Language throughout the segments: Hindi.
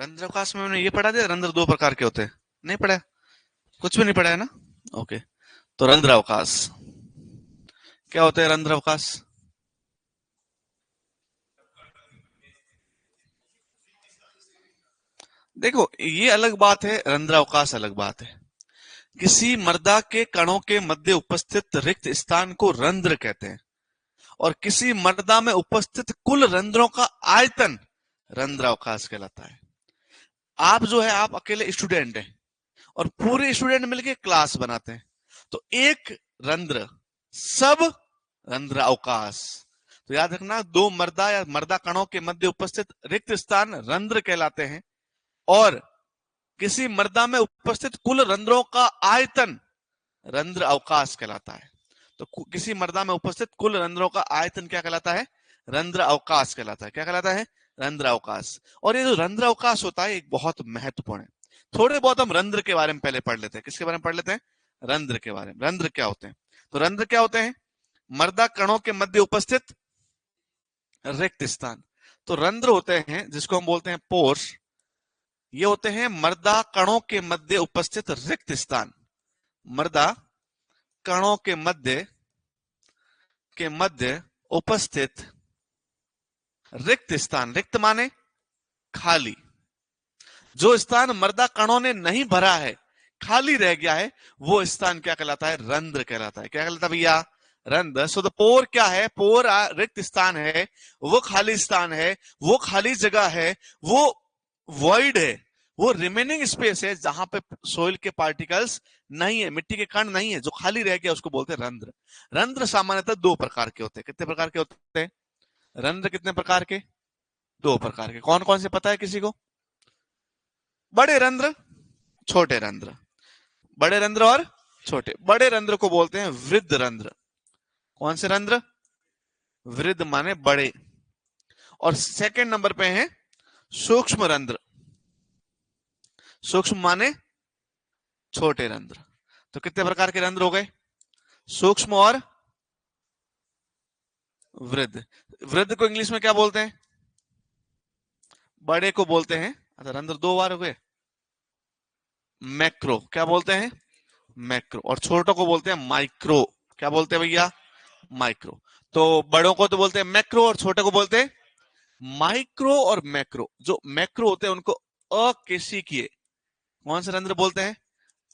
रंध्र अवकाश में मैंने ये पढ़ा दिया, रंध्र दो प्रकार के होते हैं? नहीं पढ़ा? कुछ भी नहीं पढ़ा है ना? ओके। तो रंध्र अवकाश क्या होते हैं? रंध्र अवकाश देखो, ये अलग बात है, रंध्र अवकाश अलग बात है। किसी मर्दा के कणों के मध्य उपस्थित रिक्त स्थान को रंध्र कहते हैं, और किसी मर्दा में उपस्थित कुल रंध्रों का आयतन रंध्र अवकाश कहलाता है। आप जो है, आप अकेले स्टूडेंट हैं और पूरे स्टूडेंट मिलके क्लास बनाते हैं, तो एक रंध्र सब रंध्र अवकाश। तो याद रखना, दो मर्दा या मर्दा कणों के मध्य उपस्थित रिक्त स्थान रंध्र कहलाते हैं, और किसी मर्दा में उपस्थित कुल रंध्रों का आयतन रंध्र अवकाश कहलाता है। तो किसी मर्दा में उपस्थित कुल रंध्रों का आयतन क्या कहलाता है? रंध्र अवकाश कहलाता है। क्या कहलाता है? रंध्र अवकाश। और ये जो रंध्र अवकाश होता है, एक बहुत महत्वपूर्ण है। थोड़े बहुत हम रंध्र के बारे में पहले पढ़ लेते हैं। किसके बारे में पढ़ लेते हैं? रंध्र के बारे में। रंध्र क्या होते हैं? तो रंध्र क्या होते हैं? मर्दा कणों के मध्य उपस्थित रिक्त स्थान। तो रंध्र होते हैं जिसको हम बोलते हैं पोर्स, ये होते हैं मर्दा कणों के मध्य उपस्थित रिक्त स्थान। मर्दा कणों के मध्य उपस्थित रिक्त स्थान। रिक्त माने खाली। जो स्थान मर्दा कणों ने नहीं भरा है, खाली रह गया है, वो स्थान क्या कहलाता है? रंध्र कहलाता है। क्या कहलाता है भैया? रंध्र। सो द पोर क्या है? पोर रिक्त स्थान है, वो खाली स्थान है, वो खाली जगह है, वो वॉइड है, वो रिमेनिंग स्पेस है जहां पे सोइल के पार्टिकल्स नहीं है, मिट्टी के कण नहीं है, जो खाली रह गया, उसको बोलते हैं रंध्र। रंध्र सामान्यतः दो प्रकार के होते हैं। कितने प्रकार के होते हैं रंध्र? कितने प्रकार के? दो प्रकार के। कौन कौन से पता है किसी को? बड़े रंध्र, छोटे रंध्र। बड़े रंध्र और छोटे। बड़े रंध्र को बोलते हैं वृद्ध रंध्र। कौन से रंध्र? वृद्ध माने बड़े। और सेकंड नंबर पे है सूक्ष्म रंध्र। सूक्ष्म माने छोटे रंध्र। तो कितने प्रकार के रंध्र हो गए? सूक्ष्म और वृद्ध। वृद्ध को इंग्लिश में क्या बोलते हैं? बड़े को बोलते हैं, अच्छा रंध्र दो बार हो गए, मैक्रो। क्या बोलते हैं? मैक्रो। और छोटों को बोलते हैं माइक्रो। क्या बोलते हैं भैया? माइक्रो। तो बड़ों को तो बोलते हैं मैक्रो और छोटे को बोलते हैं माइक्रो और मैक्रो। जो मैक्रो होते हैं उनको अकेशिकीय, कौन से रंध्र बोलते हैं?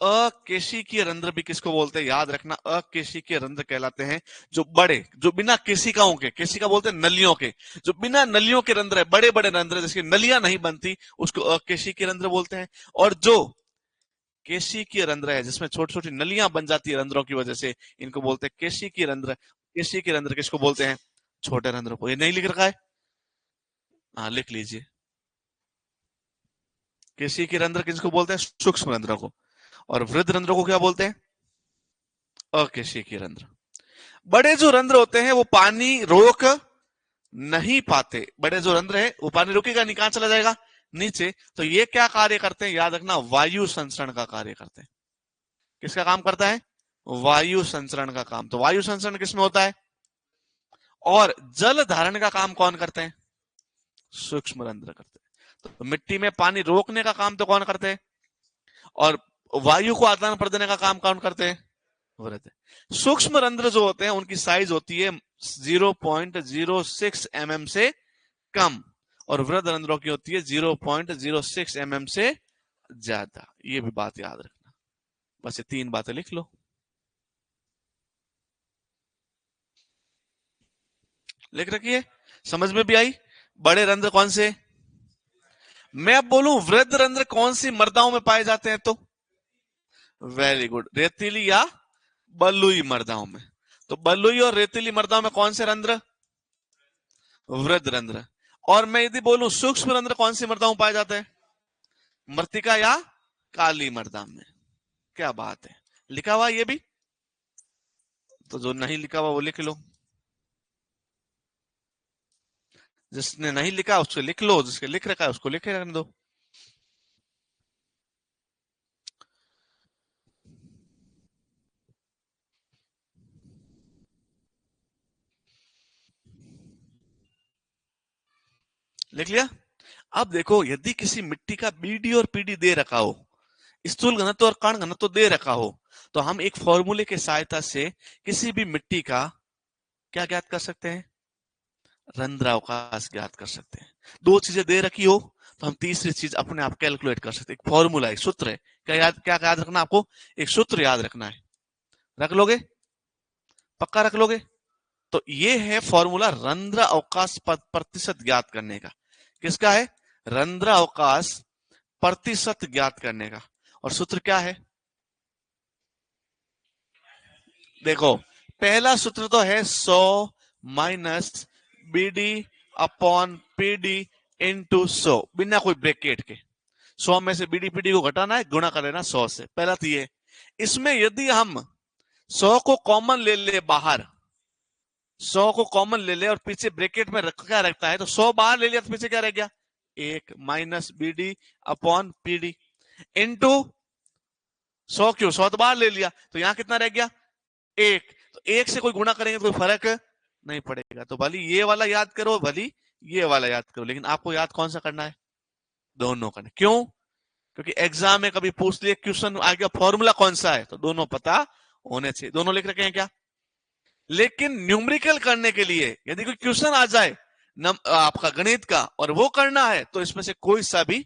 अकेशिकीय रंध्र भी किसको बोलते हैं? याद रखना, अकेशिकीय रंध्र कहलाते हैं जो बड़े, जो बिना केशिकाओं के, केशिका बोलते हैं नलियों के, जो बिना नलियों के रंध्र है, बड़े बड़े रंध्र जिसकी नलियां नहीं बनती, उसको अकेशिकीय रंध्र बोलते हैं। और जो केशिकीय रंध्र है, जिसमें छोटी छोटी नलियां बन जाती है रंध्रों की वजह से, इनको बोलते हैं केशिकीय रंध्र। केशिकीय रंध्र किसको बोलते हैं? छोटे रंध्रों को। ये नहीं लिख रखा है? हाँ, लिख लीजिए। केशिकीय रंध्र किसको बोलते हैं? सूक्ष्म रंध्रों को। और वृद्ध रंध्रों को क्या बोलते हैं? अकेशिकीय रंध्र। बड़े जो रंध्र होते हैं वो पानी रोक नहीं पाते। बड़े जो रंध्र है वो पानी रोकेगा नहीं, कहां चला जाएगा? नीचे। तो ये क्या कार्य करते हैं? याद रखना, वायु संचरण का कार्य करते हैं। किसका काम करता है? वायु संचरण का काम। तो वायु संचरण किसमें होता है? और जल धारण का काम कौन करते हैं? सूक्ष्म रंध्र करते हैं। तो मिट्टी में पानी रोकने का काम तो कौन करते हैं? और वायु को आदान प्रदान देने का काम कौन करते हैं? वृद्ध। सूक्ष्म रंध्र जो होते हैं उनकी साइज होती है 0.06 mm से कम, और वृद्ध रंध्रों की होती है 0.06 mm से ज्यादा। ये भी बात याद रखना। बस ये तीन बातें लिख लो। लिख रखिए, समझ में भी आई? बड़े रंध्र कौन से? मैं अब बोलूं वृद्ध रंध्र कौन सी मर्दाओं में पाए जाते हैं? तो वेरी गुड, रेतीली या बलुई मर्दाओं में। तो बलुई और रेतीली मर्दाओं में कौन से रंध्र? वृद्ध रंध्र। और मैं यदि बोलूं सूक्ष्म रंध्र कौन सी मर्दाओं में पाए जाते हैं? मृतिका या काली मर्दा में। क्या बात है, लिखा हुआ ये भी? तो जो नहीं लिखा हुआ वो लिख लो। जिसने नहीं लिखा उसको लिख लो, जिसके लिख रखा है उसको लिखे रहने दो। लिख लिया? अब देखो, यदि किसी मिट्टी का बीडी और पीडी दे रखा हो, स्थूल घनत्व और कण घनत्व दे रखा हो, तो हम एक फॉर्मूले की सहायता से किसी भी मिट्टी का क्या ज्ञात कर सकते हैं? रंध्रावकाश ज्ञात कर सकते हैं। दो चीजें दे रखी हो तो हम तीसरी चीज अपने आप कैलकुलेट कर सकते हैं। एक फॉर्मूला, एक सूत्र है। क्या याद रखना आपको? एक सूत्र याद रखना है। रख लोगे? पक्का रख लोगे? तो ये है फॉर्मूला रंध्र अवकाश प्रतिशत ज्ञात करने का। किसका है? रंध्र अवकाश प्रतिशत ज्ञात करने का। और सूत्र क्या है? देखो, पहला सूत्र तो है 100 minus BD upon PD into 100, बिना कोई ब्रैकेट के। 100 में से बीडी पीडी को घटाना है, गुणा कर लेना 100 से। पहला तो ये। इसमें यदि हम 100 को कॉमन ले ले बाहर, 100 को कॉमन ले ले और पीछे ब्रैकेट में क्या रखता है, तो 100 बाहर ले लिया तो पीछे क्या रह गया? 1 minus BD upon PD into 100। क्यों? 100 तो बाहर ले लिया, तो यहां कितना रह गया? 1। तो 1 से कोई गुणा करेंगे तो कोई फर्क नहीं पड़ेगा। तो भली ये वाला याद करो, भली ये वाला याद करो, लेकिन आपको याद कौन सा करना है? दोनों करना। क्यों? क्योंकि एग्जाम में कभी पूछ लिए क्वेश्चन आ गया फॉर्मूला कौन सा है, तो दोनों पता होने चाहिए। दोनों लिख रखे हैं क्या? लेकिन न्यूमेरिकल करने के लिए यदि कोई क्वेश्चन आ जाए आपका गणित का और वो करना है, तो इसमें से कोई सा भी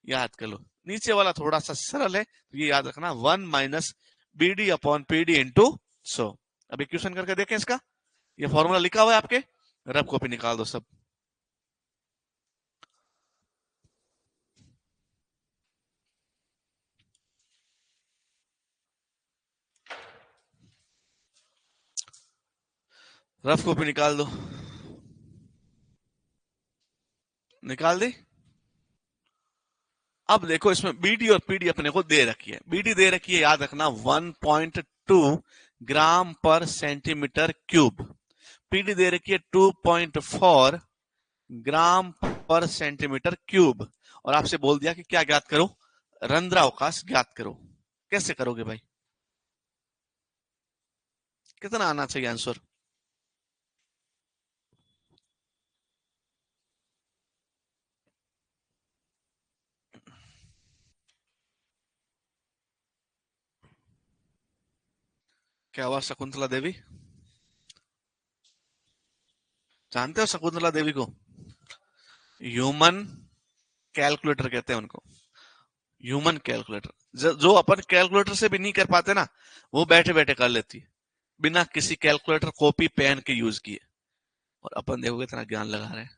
याद कर लो। नीचे वाला थोड़ा सा सरल है, तो ये याद रखना, 1 minus BD upon PD into 100। अभी क्वेश्चन करके देखें इसका। ये फॉर्मूला लिखा हुआ है आपके, रफ कॉपी निकाल दो सब। रफ कॉपी निकाल दो। निकाल दी? अब देखो, इसमें बीडी और पीडी अपने को दे रखी है। बीडी दे रखी है, याद रखना, 1.2 ग्राम पर सेंटीमीटर क्यूब। पीडी दे रखी है 2.4 ग्राम पर सेंटीमीटर क्यूब। और आपसे बोल दिया कि क्या ज्ञात करो? रंध्रावकाश ज्ञात करो। कैसे करोगे भाई? कितना आना चाहिए आंसर? क्या हुआ शकुंतला देवी? जानते हो शकुंतला देवी को? ह्यूमन कैलकुलेटर कहते हैं उनको। Human calculator. जो अपन कैलकुलेटर से भी नहीं कर पाते ना, वो बैठे बैठे कर लेती है, बिना किसी कैलकुलेटर कॉपी पेन के यूज किए। और अपन देखोगे इतना ज्ञान लगा रहे हैं।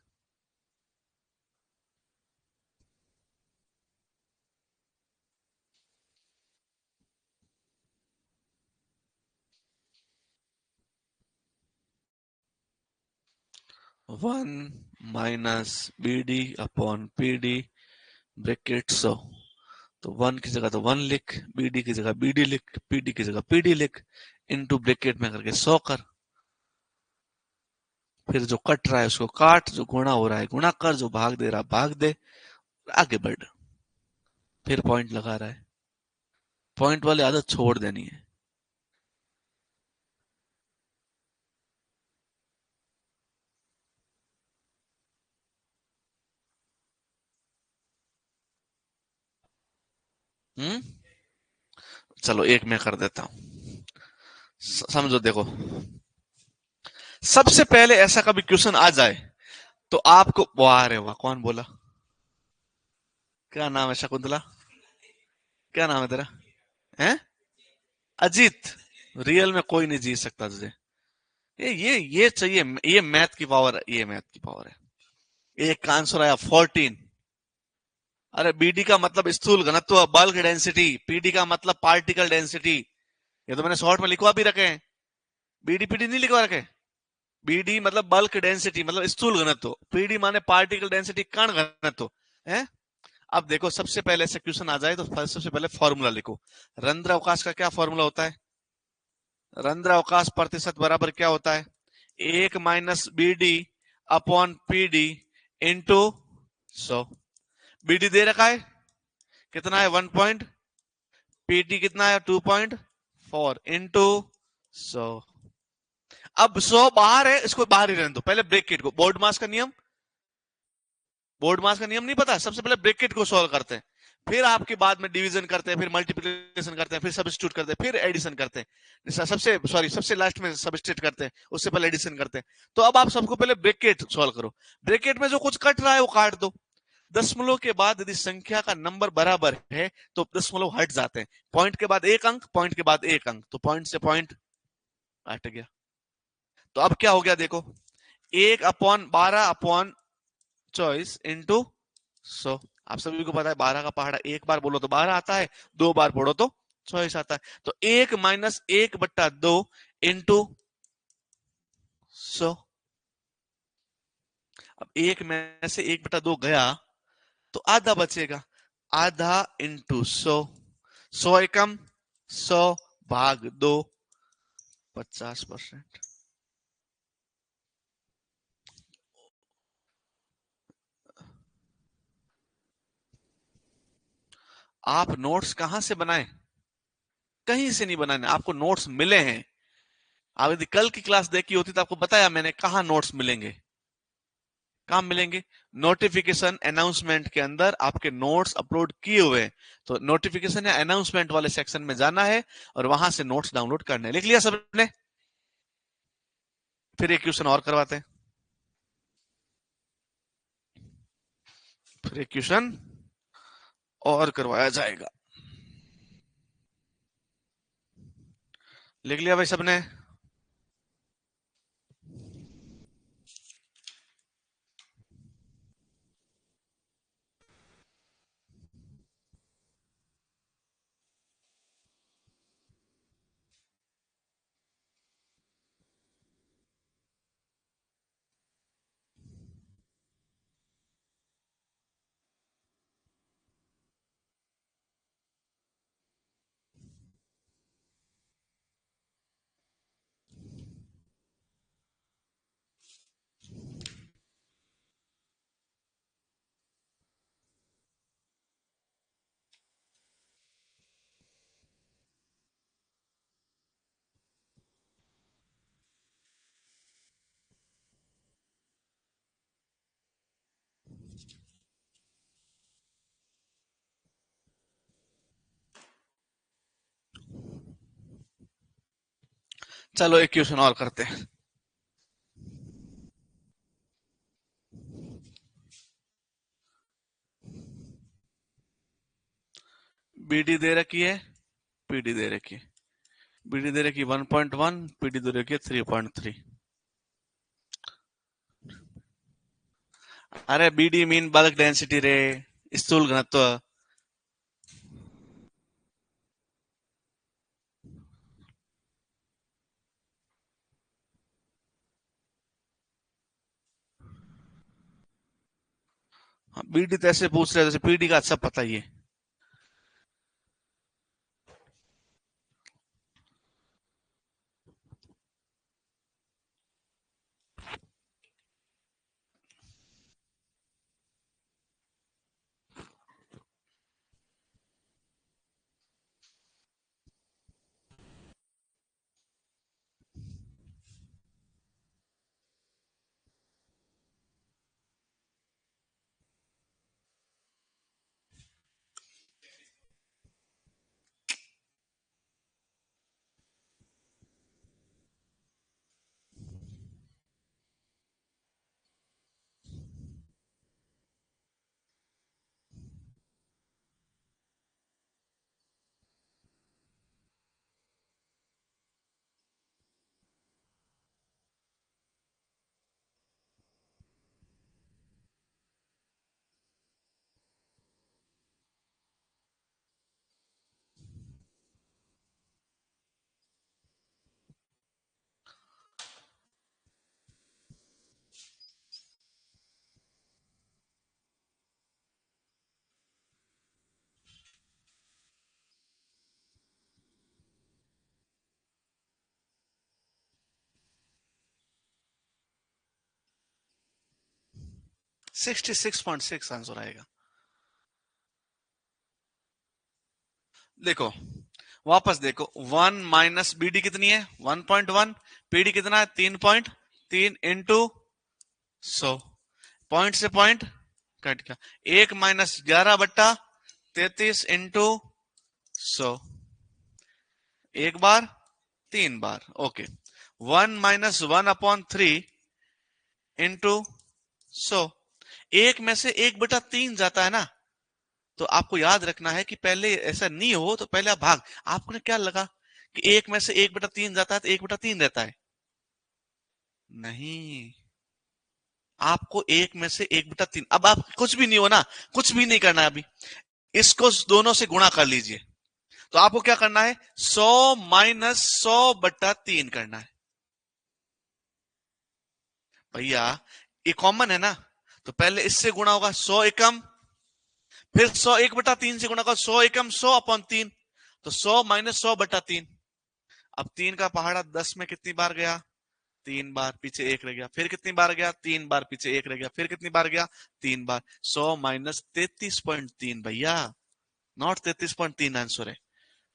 One minus B D upon P D bracket 100। तो 1 की जगह तो 1 लिख, बीडी की जगह बीडी लिख, पीडी की जगह पीडी लिख, इनटू ब्रैकेट में करके 100 कर। फिर जो कट रहा है उसको काट, जो गुणा हो रहा है गुणा कर, जो भाग दे रहा भाग दे, आगे बढ़। फिर पॉइंट लगा रहा है। पॉइंट वाली आदत छोड़ देनी है। हम्म। चलो एक मैं कर देता हूं। समझो, देखो, सबसे पहले ऐसा कभी क्वेश्चन आ जाए तो आपको, वाह रे वाह, कौन बोला? क्या नाम है शकुंतला? क्या नाम है तेरा? हैं? अजीत? रियल में कोई नहीं जीत सकता तुझे। ये चाहिए, ये मैथ की पावर है, ये मैथ की पावर है। एक का आंसर आया 14। अरे बीडी का मतलब स्थूल घनत्व, बल्क डेंसिटी। पीडी का मतलब पार्टिकल डेंसिटी। ये तो मैंने शॉर्ट में लिखवा भी रखे हैं। बीडी पीडी नहीं लिखवा रखे। बीडी मतलब बल्क डेंसिटी, मतलब स्थूल घनत्व। पीडी माने पार्टिकल डेंसिटी, कण घनत्व है। अब देखो, सबसे पहले ऐसे क्वेश्चन आ जाए तो सबसे पहले फॉर्मूला लिखो। रंध्र अवकाश का क्या फॉर्मूला होता है? रंध्र अवकाश प्रतिशत बराबर क्या होता है? 1 minus BD upon PD into 100। BD दे रखा है, कितना है? 1 पीडी कितना है? 2.4 इंटू 100। अब 100 बाहर है, इसको बाहर ही रहने दो। पहले ब्रैकेट को, बोर्ड मास का नियम, बोर्ड मास का नियम नहीं पता? सबसे पहले ब्रैकेट को सॉल्व करते हैं, फिर आपके बाद में डिवीजन करते हैं, फिर मल्टीप्लिकेशन करते हैं, फिर सब्स्टिट्यूट करते हैं, फिर एडिशन करते हैं, सबसे लास्ट में सब्स्टिट्यूट करते हैं, उससे पहले एडिशन करते हैं। तो अब आप सबको पहले ब्रैकेट सॉल्व करो। ब्रैकेट में जो कुछ कट रहा है वो काट दो। दशमलव के बाद यदि संख्या का नंबर बराबर है तो दशमलव हट जाते हैं। पॉइंट के बाद एक अंक, पॉइंट के बाद एक अंक, तो पॉइंट से पॉइंट हट गया। तो अब क्या हो गया देखो, 1/12/24 इंटू 100। आप सभी को पता है 12 का पहाड़ा एक बार बोलो तो 12 आता है, दो बार पढ़ो तो 24 आता है। तो 1 - 1/2 इंटू 100। अब एक में से 1/2 गया तो आधा बचेगा, आधा इंटू 100, 100 एकम 100 भाग 2, 50%। आप नोट्स कहां से बनाए? कहीं से नहीं बनाने, आपको नोट्स मिले हैं। आप यदि कल की क्लास देखी होती तो आपको बताया मैंने कहां नोट्स मिलेंगे। कहां मिलेंगे? नोटिफिकेशन अनाउंसमेंट के अंदर आपके नोट्स अपलोड किए हुए हैं। तो नोटिफिकेशन या अनाउंसमेंट वाले सेक्शन में जाना है और वहां से नोट्स डाउनलोड करने हैं। लिख लिया सबने? फिर एक क्वेश्चन और करवाते हैं, फिर एक क्वेश्चन और करवाया जाएगा। लिख लिया भाई सबने? चलो एक क्वेश्चन और करते हैं। बीडी दे रखी है, पीडी दे रखी है। बीडी दे रखी 1.1, पीडी दे रखी है 3.3। अरे बीडी मीन बल्क डेंसिटी रे, स्थूल घनत्व। बीडी तो ऐसे पूछ रहे जैसे पीडी का अच्छा पता ही है। । 66.6 आंसर आएगा। देखो वापस देखो, 1 - बीडी कितनी है? 1.1। पीडी कितना है? 3.3 इंटू 100। पॉइंट से पॉइंट कट गया। 1-11/33 इंटू 100, एक बार 3 बार, ओके। 1-1/3 इंटू 100, एक में से 1/3 जाता है ना, तो आपको याद रखना है कि पहले ऐसा नहीं हो तो पहले आप भाग। आपने क्या लगा कि एक में से 1/3 जाता है तो 1/3 रहता है? नहीं, आपको एक में से 1/3, अब आप कुछ भी नहीं हो ना, कुछ भी नहीं करना है अभी, इसको दोनों से गुणा कर लीजिए। तो आपको क्या करना है, 100-100/3 करना है भैया। ये कॉमन है ना, तो पहले इससे गुणा होगा 100 एकम, फिर 100 1/3 से गुणा होगा 100 एकम 100/3, तो 100-100/3। अब 3 का पहाड़ा 10 में कितनी बार गया, 3 बार, पीछे 1 रह गया। फिर कितनी बार गया, 3 बार, पीछे 1 रह गया। फिर कितनी बार गया, 3 बार। 100-33.3 भैया, नॉट 33.3 आंसर है।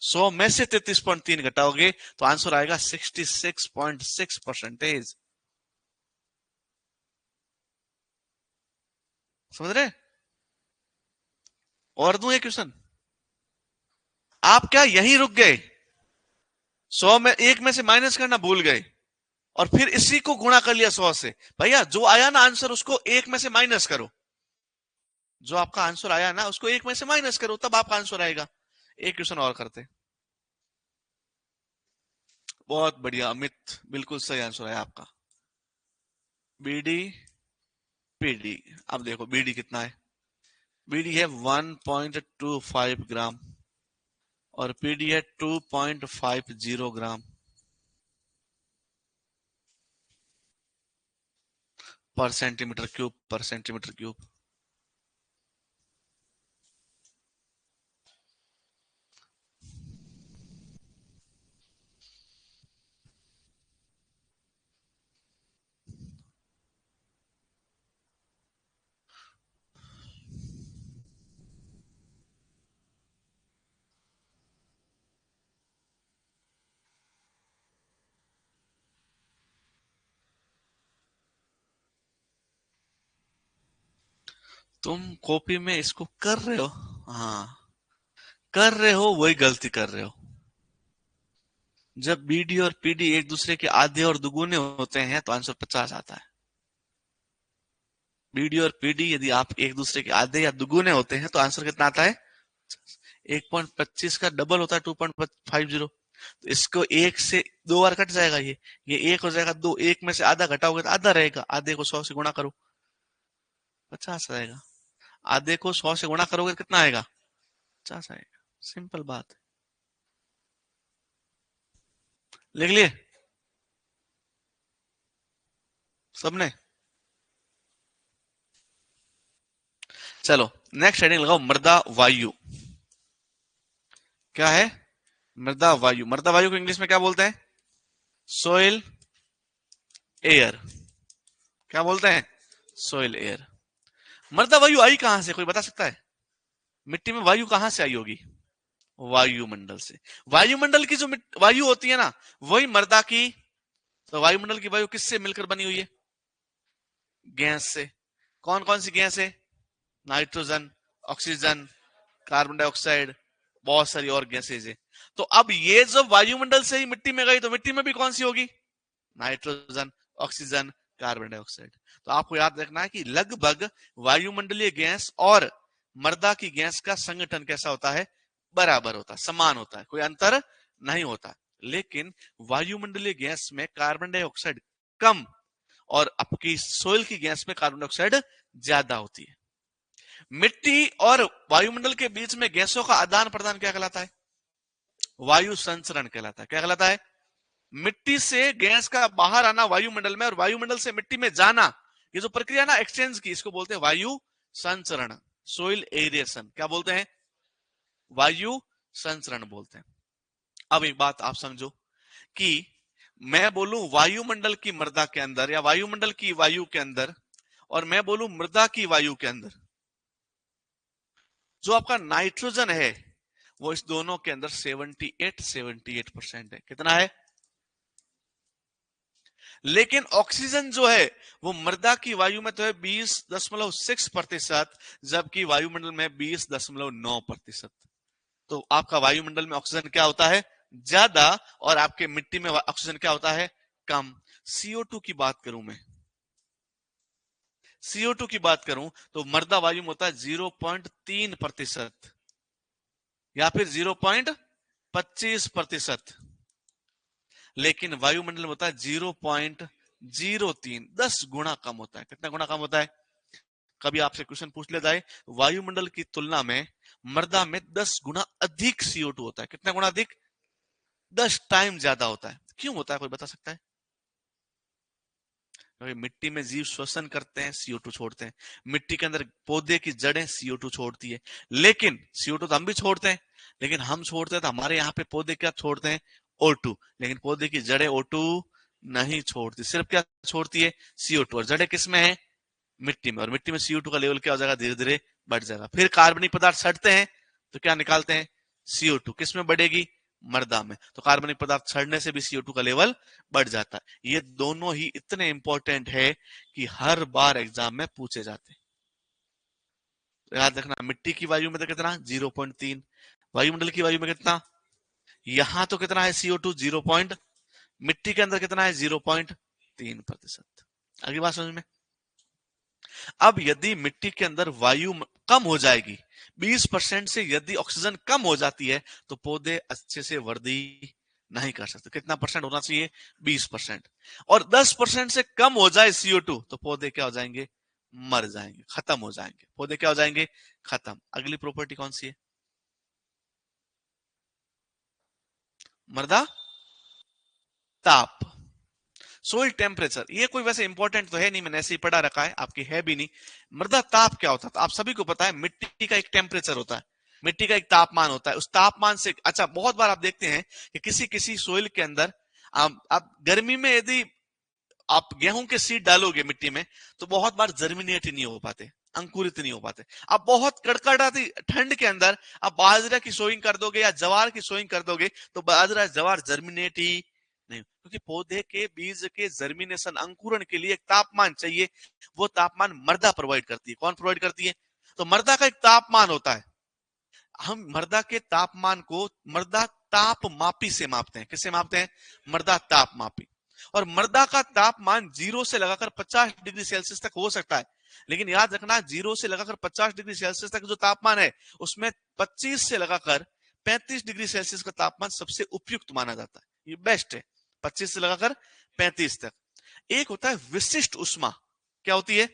100 में से 33.3 घटाओगे तो आंसर आएगा 66.6%। समझ रहे? और दूं ये क्वेश्चन? आप क्या यहीं रुक गए, 100 में एक में से माइनस करना भूल गए और फिर इसी को गुणा कर लिया 100 से? भैया जो आया ना आंसर उसको एक में से माइनस करो, जो आपका आंसर आया ना उसको एक में से माइनस करो, तब आपका आंसर आएगा। एक क्वेश्चन और करते। बहुत बढ़िया अमित, बिल्कुल सही आंसर है आपका। बीडी पीडी, अब देखो बीडी कितना है। बीडी है 1.25 ग्राम और पीडी है 2.50 ग्राम पर सेंटीमीटर क्यूब, पर सेंटीमीटर क्यूब। तुम कॉपी में इसको कर रहे हो, हाँ कर रहे हो, वही गलती कर रहे हो। जब बीडी और पीडी एक दूसरे के आधे और दुगुने होते हैं तो आंसर 50 आता है। बीडी और पीडी यदि आप एक दूसरे के आधे या दुगुने होते हैं तो आंसर कितना आता है? 1.25 का डबल होता है 2.50। तो इसको एक से 2 बार कट जाएगा, ये एक हो जाएगा 2, एक में से आधा घटाओगे तो आधा रहेगा, आधे को 100 से गुणा करो 50 आएगा, आधे को 100 से गुणा करोगे तो कितना आएगा? 50 आएगा। सिंपल बात है। लिख लिए सबने? चलो नेक्स्ट हेडिंग लगाओ, मृदा वायु। क्या है? मृदा वायु। मृदा वायु को इंग्लिश में क्या बोलते हैं? Soil air. क्या बोलते हैं? Soil air. मृदा वायु आई कहां से, कोई बता सकता है? मिट्टी में वायु कहां से आई होगी? वायुमंडल से। वायुमंडल की जो वायु होती है ना, वही मृदा की। तो वायुमंडल की वायु किससे मिलकर बनी हुई है? गैस से। कौन कौन सी गैस है? नाइट्रोजन, ऑक्सीजन, कार्बन डाइऑक्साइड, बहुत सारी और गैसेज है। तो अब ये जब वायुमंडल से ही मिट्टी में गई तो मिट्टी में भी कौन सी होगी? Nitrogen, oxygen, carbon dioxide. तो आपको याद रखना है कि लगभग वायुमंडलीय गैस और मृदा की गैस का संगठन कैसा होता है? बराबर होता है, समान होता है, कोई अंतर नहीं होता। लेकिन वायुमंडलीय गैस में कार्बन डाइऑक्साइड कम और आपकी सोइल की गैस में कार्बन डाइऑक्साइड ज्यादा होती है। मिट्टी और वायुमंडल के बीच में गैसों का आदान प्रदान क्या कहलाता है? वायु संचरण कहलाता है। क्या कहलाता है? मिट्टी से गैस का बाहर आना वायुमंडल में और वायुमंडल से मिट्टी में जाना, ये जो प्रक्रिया ना एक्सचेंज की, इसको बोलते हैं वायु संचरण, सोइल एरिएशन। क्या बोलते हैं? वायु संचरण बोलते हैं। अब एक बात आप समझो कि मैं बोलूं वायुमंडल की मृदा के अंदर या वायुमंडल की वायु के अंदर, और मैं बोलूं मृदा की वायु के अंदर, जो आपका नाइट्रोजन है वो इस दोनों के अंदर 78% है। कितना है? लेकिन ऑक्सीजन जो है वो मृदा की वायु में तो है 20.6%, जबकि वायुमंडल में 20.9%। तो आपका वायुमंडल में ऑक्सीजन क्या होता है? ज्यादा, और आपके मिट्टी में ऑक्सीजन क्या होता है? कम। CO2 की बात करूं मैं, CO2 की बात करूं तो मृदा वायु में होता है 0.3% या फिर 0.25%, लेकिन वायुमंडल में होता है 0.03, 10 गुना कम होता है। कितना गुना कम होता है? कभी आपसे क्वेश्चन पूछ लिया जाए वायुमंडल की तुलना में मृदा में 10 गुना अधिक CO2 होता है। कितना गुना अधिक? 10 टाइम ज्यादा होता है। क्यों होता है, कोई बता सकता है? क्योंकि मिट्टी में जीव श्वसन करते हैं, CO2 छोड़ते हैं। मिट्टी के अंदर पौधे की जड़ें CO2 छोड़ती है, लेकिन CO2 तो हम भी छोड़ते हैं, लेकिन हम छोड़ते हैं तो हमारे यहाँ पे पौधे क्या छोड़ते हैं? O2। लेकिन पौधे की जड़ें O2 नहीं छोड़ती, सिर्फ क्या छोड़ती है? CO2। और जड़ें किसमें है? मिट्टी में। और मिट्टी में CO2 का लेवल क्या हो जाएगा? धीरे धीरे बढ़ जाएगा। फिर कार्बनिक पदार्थ सड़ते हैं तो क्या निकालते हैं? CO2। किस में बढ़ेगी? मृदा में। तो कार्बनिक पदार्थ सड़ने से भी CO2 का लेवल बढ़ जाता है। ये दोनों ही इतने इंपॉर्टेंट है कि हर बार एग्जाम में पूछे जाते हैं। तो याद रखना, मिट्टी की वायु में तो कितना? 0.3। वायुमंडल की वायु में कितना? यहां तो कितना है? CO2 0 पॉइंट, मिट्टी के अंदर कितना है? 0.3%। अगली बात समझ में? अब यदि मिट्टी के अंदर वायु कम हो जाएगी, 20% से यदि ऑक्सीजन कम हो जाती है, तो पौधे अच्छे से वृद्धि नहीं कर सकते। कितना परसेंट होना चाहिए? 20%। और 10% से कम हो जाए CO2 तो पौधे क्या हो जाएंगे? मर जाएंगे, खत्म हो जाएंगे। पौधे क्या हो जाएंगे? खत्म। अगली प्रॉपर्टी कौन सी है? मृदा ताप, सोइल टेम्परेचर। ये कोई वैसे इंपॉर्टेंट तो है नहीं, मैंने ऐसे ही पढ़ा रखा है, आपकी है भी नहीं। मृदा ताप क्या होता है? तो आप सभी को पता है मिट्टी का एक टेम्परेचर होता है, मिट्टी का एक तापमान होता है। उस तापमान से, अच्छा, बहुत बार आप देखते हैं कि किसी किसी सोइल के अंदर आप गर्मी में यदि आप गेहूं के सीड डालोगे मिट्टी में, तो बहुत बार जर्मिनेट ही नहीं हो पाते, अंकुरित नहीं हो पाते। अब बहुत कड़कड़ाती ठंड के अंदर आप बाजरा की सोइंग कर दोगे या जवार की सोइंग कर दोगे, तो बाजरा जवार जर्मिनेट ही नहीं, क्योंकि पौधे के बीज के जर्मिनेशन, अंकुरण के लिए एक तापमान चाहिए। वो तापमान मृदा प्रोवाइड करती है। कौन प्रोवाइड करती है? तो मृदा का एक तापमान होता है। हम मृदा के तापमान को मृदा ताप मापी से मापते हैं। किससे मापते हैं? मृदा ताप मापी। और मृदा का तापमान 0 से लगाकर 50 डिग्री सेल्सियस तक हो सकता है, लेकिन याद रखना 0 से लगाकर 50 डिग्री सेल्सियस तक जो तापमान है, उसमें 25 से लगाकर 35 डिग्री सेल्सियस का तापमान सबसे उपयुक्त माना जाता है, ये बेस्ट है। 25 से लगाकर 35 तक। एक होता है विशिष्ट उष्मा। क्या होती है?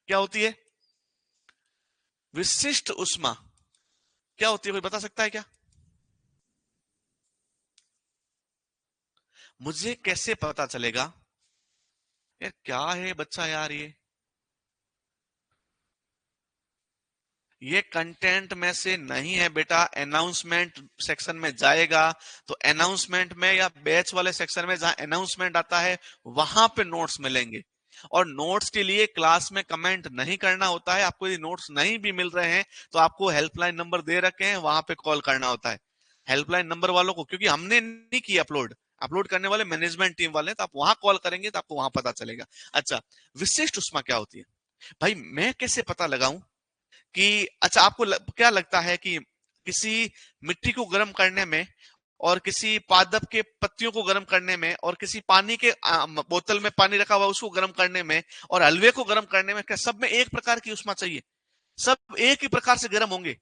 क्या होती है विशिष्ट उष्मा? क्या होती है, कोई बता सकता है क्या? मुझे कैसे पता चलेगा? यार क्या है बच्चा यार, ये कंटेंट में से नहीं है बेटा। अनाउंसमेंट सेक्शन में जाएगा तो अनाउंसमेंट में या बैच वाले सेक्शन में जहां अनाउंसमेंट आता है वहां पे नोट्स मिलेंगे। और नोट्स के लिए क्लास में कमेंट नहीं करना होता है। आपको यदि नोट्स नहीं भी मिल रहे हैं तो आपको हेल्पलाइन नंबर दे रखे हैं, वहां पे कॉल करना होता है। हेल्पलाइन नंबर वालों को, क्योंकि हमने नहीं किया अपलोड, अपलोड करने वाले मैनेजमेंट टीम वाले हैं, तो आप वहां कॉल करेंगे तो आपको वहां पता चलेगा। अच्छा, विशिष्ट उष्मा क्या होती है? भाई मैं कैसे पता लगाऊं कि, अच्छा, आपको क्या लगता है कि किसी मिट्टी को गर्म करने में और किसी पादप के पत्तियों को गर्म करने में और किसी पानी के बोतल में पानी रखा हुआ उसको गर्म करने में और हलवे को गर्म करने में, क्या सब में एक प्रकार की उष्मा चाहिए? सब एक ही प्रकार से गर्म होंगे?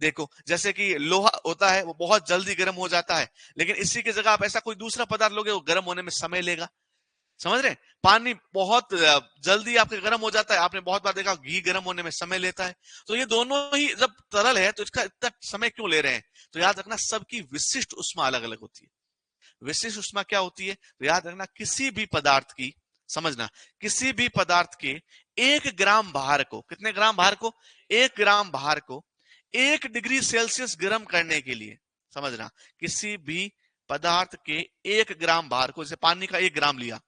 देखो, जैसे कि लोहा होता है वो बहुत जल्दी गर्म हो जाता है, लेकिन इसी की जगह आप ऐसा कोई दूसरा पदार्थ लोगे वो गर्म होने में समय लेगा। समझ रहे? पानी बहुत जल्दी आपके गर्म हो जाता है। आपने बहुत बार देखा घी गर्म होने में समय लेता है। तो ये दोनों ही जब तरल है तो इसका इतना समय क्यों ले रहे हैं? तो याद रखना सबकी विशिष्ट उष्मा अलग अलग होती है। विशिष्ट उष्मा क्या होती है? तो याद रखना किसी भी पदार्थ की, समझना, किसी भी पदार्थ के 1 ग्राम भार को, कितने ग्राम भार को? 1 ग्राम भार को 1 डिग्री सेल्सियस गर्म करने के लिए, समझना, किसी भी पदार्थ के 1 ग्राम भार को, जैसे पानी का 1 ग्राम लिया,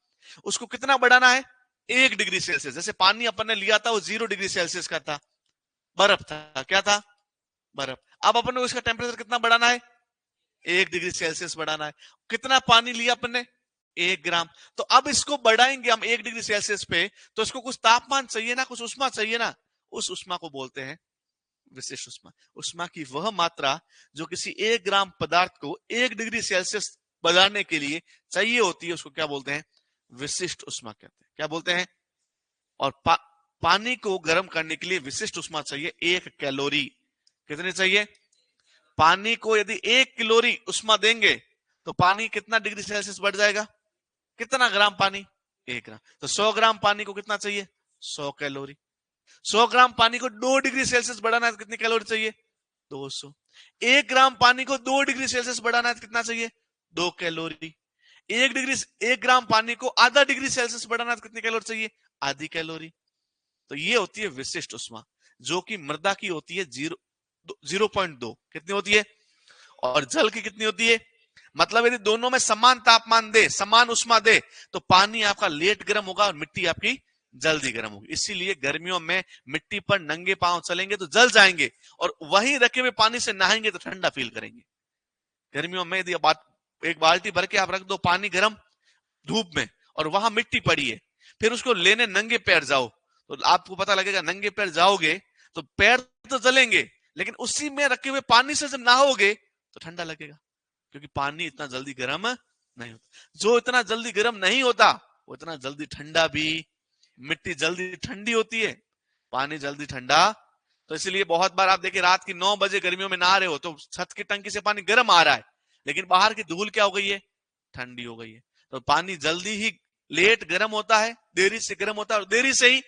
उसको कितना बढ़ाना है? 1 डिग्री सेल्सियस। जैसे पानी अपन ने लिया था वो 0 डिग्री सेल्सियस का था, बर्फ था। क्या था? बर्फ। अब अपन को इसका टेम्परेचर कितना बढ़ाना है? 1 डिग्री सेल्सियस बढ़ाना है। कितना पानी लिया अपन ने? 1 ग्राम। तो अब इसको बढ़ाएंगे हम 1 डिग्री सेल्सियस पे, तो इसको कुछ तापमान चाहिए ना, कुछ उष्मा चाहिए ना, उस उष्मा को बोलते हैं विशिष्ट उष्मा। उष्मा की वह मात्रा जो किसी 1 ग्राम पदार्थ को 1 डिग्री सेल्सियस बढ़ाने के लिए चाहिए होती है, उसको क्या बोलते हैं? विशिष्ट उष्मा कहते हैं। क्या बोलते हैं? और पानी को गर्म करने के लिए विशिष्ट उष्मा चाहिए 1 कैलोरी। कितनी चाहिए? पानी को यदि 1 कैलोरी उष्मा देंगे तो पानी कितना डिग्री सेल्सियस बढ़ जाएगा? कितना ग्राम पानी? 1 ग्राम। तो 100 ग्राम पानी को कितना चाहिए? 100 कैलोरी। 100 ग्राम पानी को 2 डिग्री सेल्सियस बढ़ाना है तो कितनी कैलोरी चाहिए? 200। 1 ग्राम पानी को 2 डिग्री सेल्सियस बढ़ाना है तो कितना चाहिए? 2 कैलोरी। 1 ग्राम पानी को आधा डिग्री सेल्सियस बढ़ाना है तो कितनी कैलोरी चाहिए? आधी कैलोरी। तो ये होती है विशिष्ट उष्मा, जो कि मृदा की होती है 0.2। कितनी होती है? और जल की कितनी होती है? मतलब यदि दोनों में समान तापमान दे, समान उष्मा दे, तो पानी आपका लेट गर्म होगा और मिट्टी आपकी जल्दी गर्म होगी। इसीलिए गर्मियों में मिट्टी पर नंगे पांव चलेंगे तो जल जाएंगे, और वहीं रखे हुए पानी से नहाएंगे तो ठंडा फील करेंगे। गर्मियों में यदि एक बाल्टी भर के आप रख दो पानी गर्म धूप में, और वहां मिट्टी पड़ी है, फिर उसको लेने नंगे पैर जाओ, तो आपको पता लगेगा नंगे पैर जाओगे तो पैर तो जलेंगे, लेकिन उसी में रखे हुए पानी से जब नहाओगे तो ठंडा लगेगा, क्योंकि पानी इतना जल्दी गर्म नहीं होता। जो इतना जल्दी गर्म नहीं होता वो इतना जल्दी ठंडा भी। मिट्टी जल्दी ठंडी होती है, पानी जल्दी ठंडा। तो इसलिए बहुत बार आप देखिए रात की 9 बजे गर्मियों में नहा रहे हो तो छत की टंकी से पानी गर्म आ रहा है, लेकिन बाहर की धूल क्या हो गई है? ठंडी हो गई है। तो पानी जल्दी ही लेट गर्म होता है, देरी से गर्म होता है, और देरी से ही।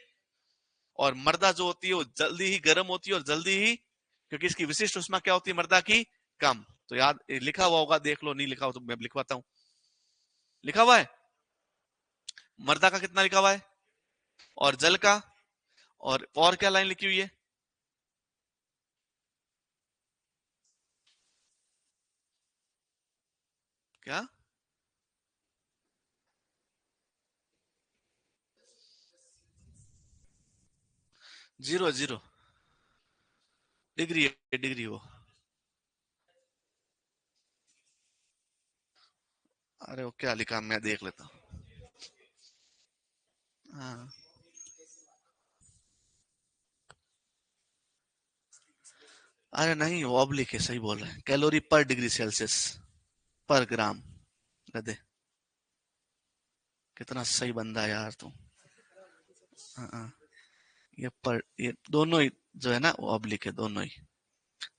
और मृदा जो होती है वो जल्दी ही गर्म होती है और जल्दी ही, क्योंकि इसकी विशिष्ट उष्मा क्या होती है मृदा की? कम। तो याद लिखा हुआ होगा, देख लो, नहीं लिखा हो तो मैं लिखवाता हूं। लिखा हुआ है मृदा का कितना लिखा हुआ है, और जल का, और क्या लाइन लिखी हुई है? क्या? 0 डिग्री है, डिग्री वो। अरे वो क्या लिखा, मैं देख लेता हूँ। हाँ, अरे नहीं, वो ऑब्लिक है, सही बोल रहे हैं। कैलोरी पर डिग्री सेल्सियस पर ग्राम। गधे, कितना सही बंदा है यार तू। हाँ, हाँ। ये दोनों ही जो है ना वो ऑब्लिक है, दोनों ही।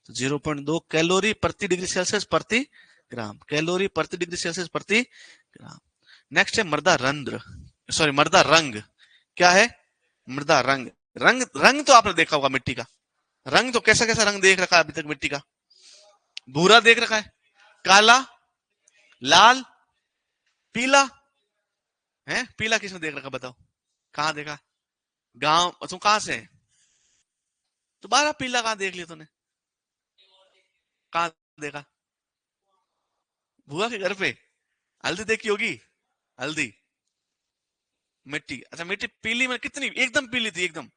तो 0.2 कैलोरी प्रति डिग्री सेल्सियस प्रति ग्राम। कैलोरी प्रति डिग्री सेल्सियस प्रति ग्राम। नेक्स्ट है मृदा रंध्र, सॉरी मृदा रंग। क्या है? मृदा रंग। रंग, रंग तो आपने देखा होगा मिट्टी का। रंग तो कैसा कैसा रंग देख रखा है अभी तक मिट्टी का? भूरा देख रखा है, काला, लाल, पीला। है पीला किसने देख रखा बताओ? कहाँ देखा? गांव तुम कहाँ से है? दोबारा पीला कहाँ देख लिया तूने? कहाँ देखा? बुआ के घर पे हल्दी देखी होगी। हल्दी, मिट्टी, अच्छा मिट्टी पीली में कितनी? एकदम पीली थी एकदम।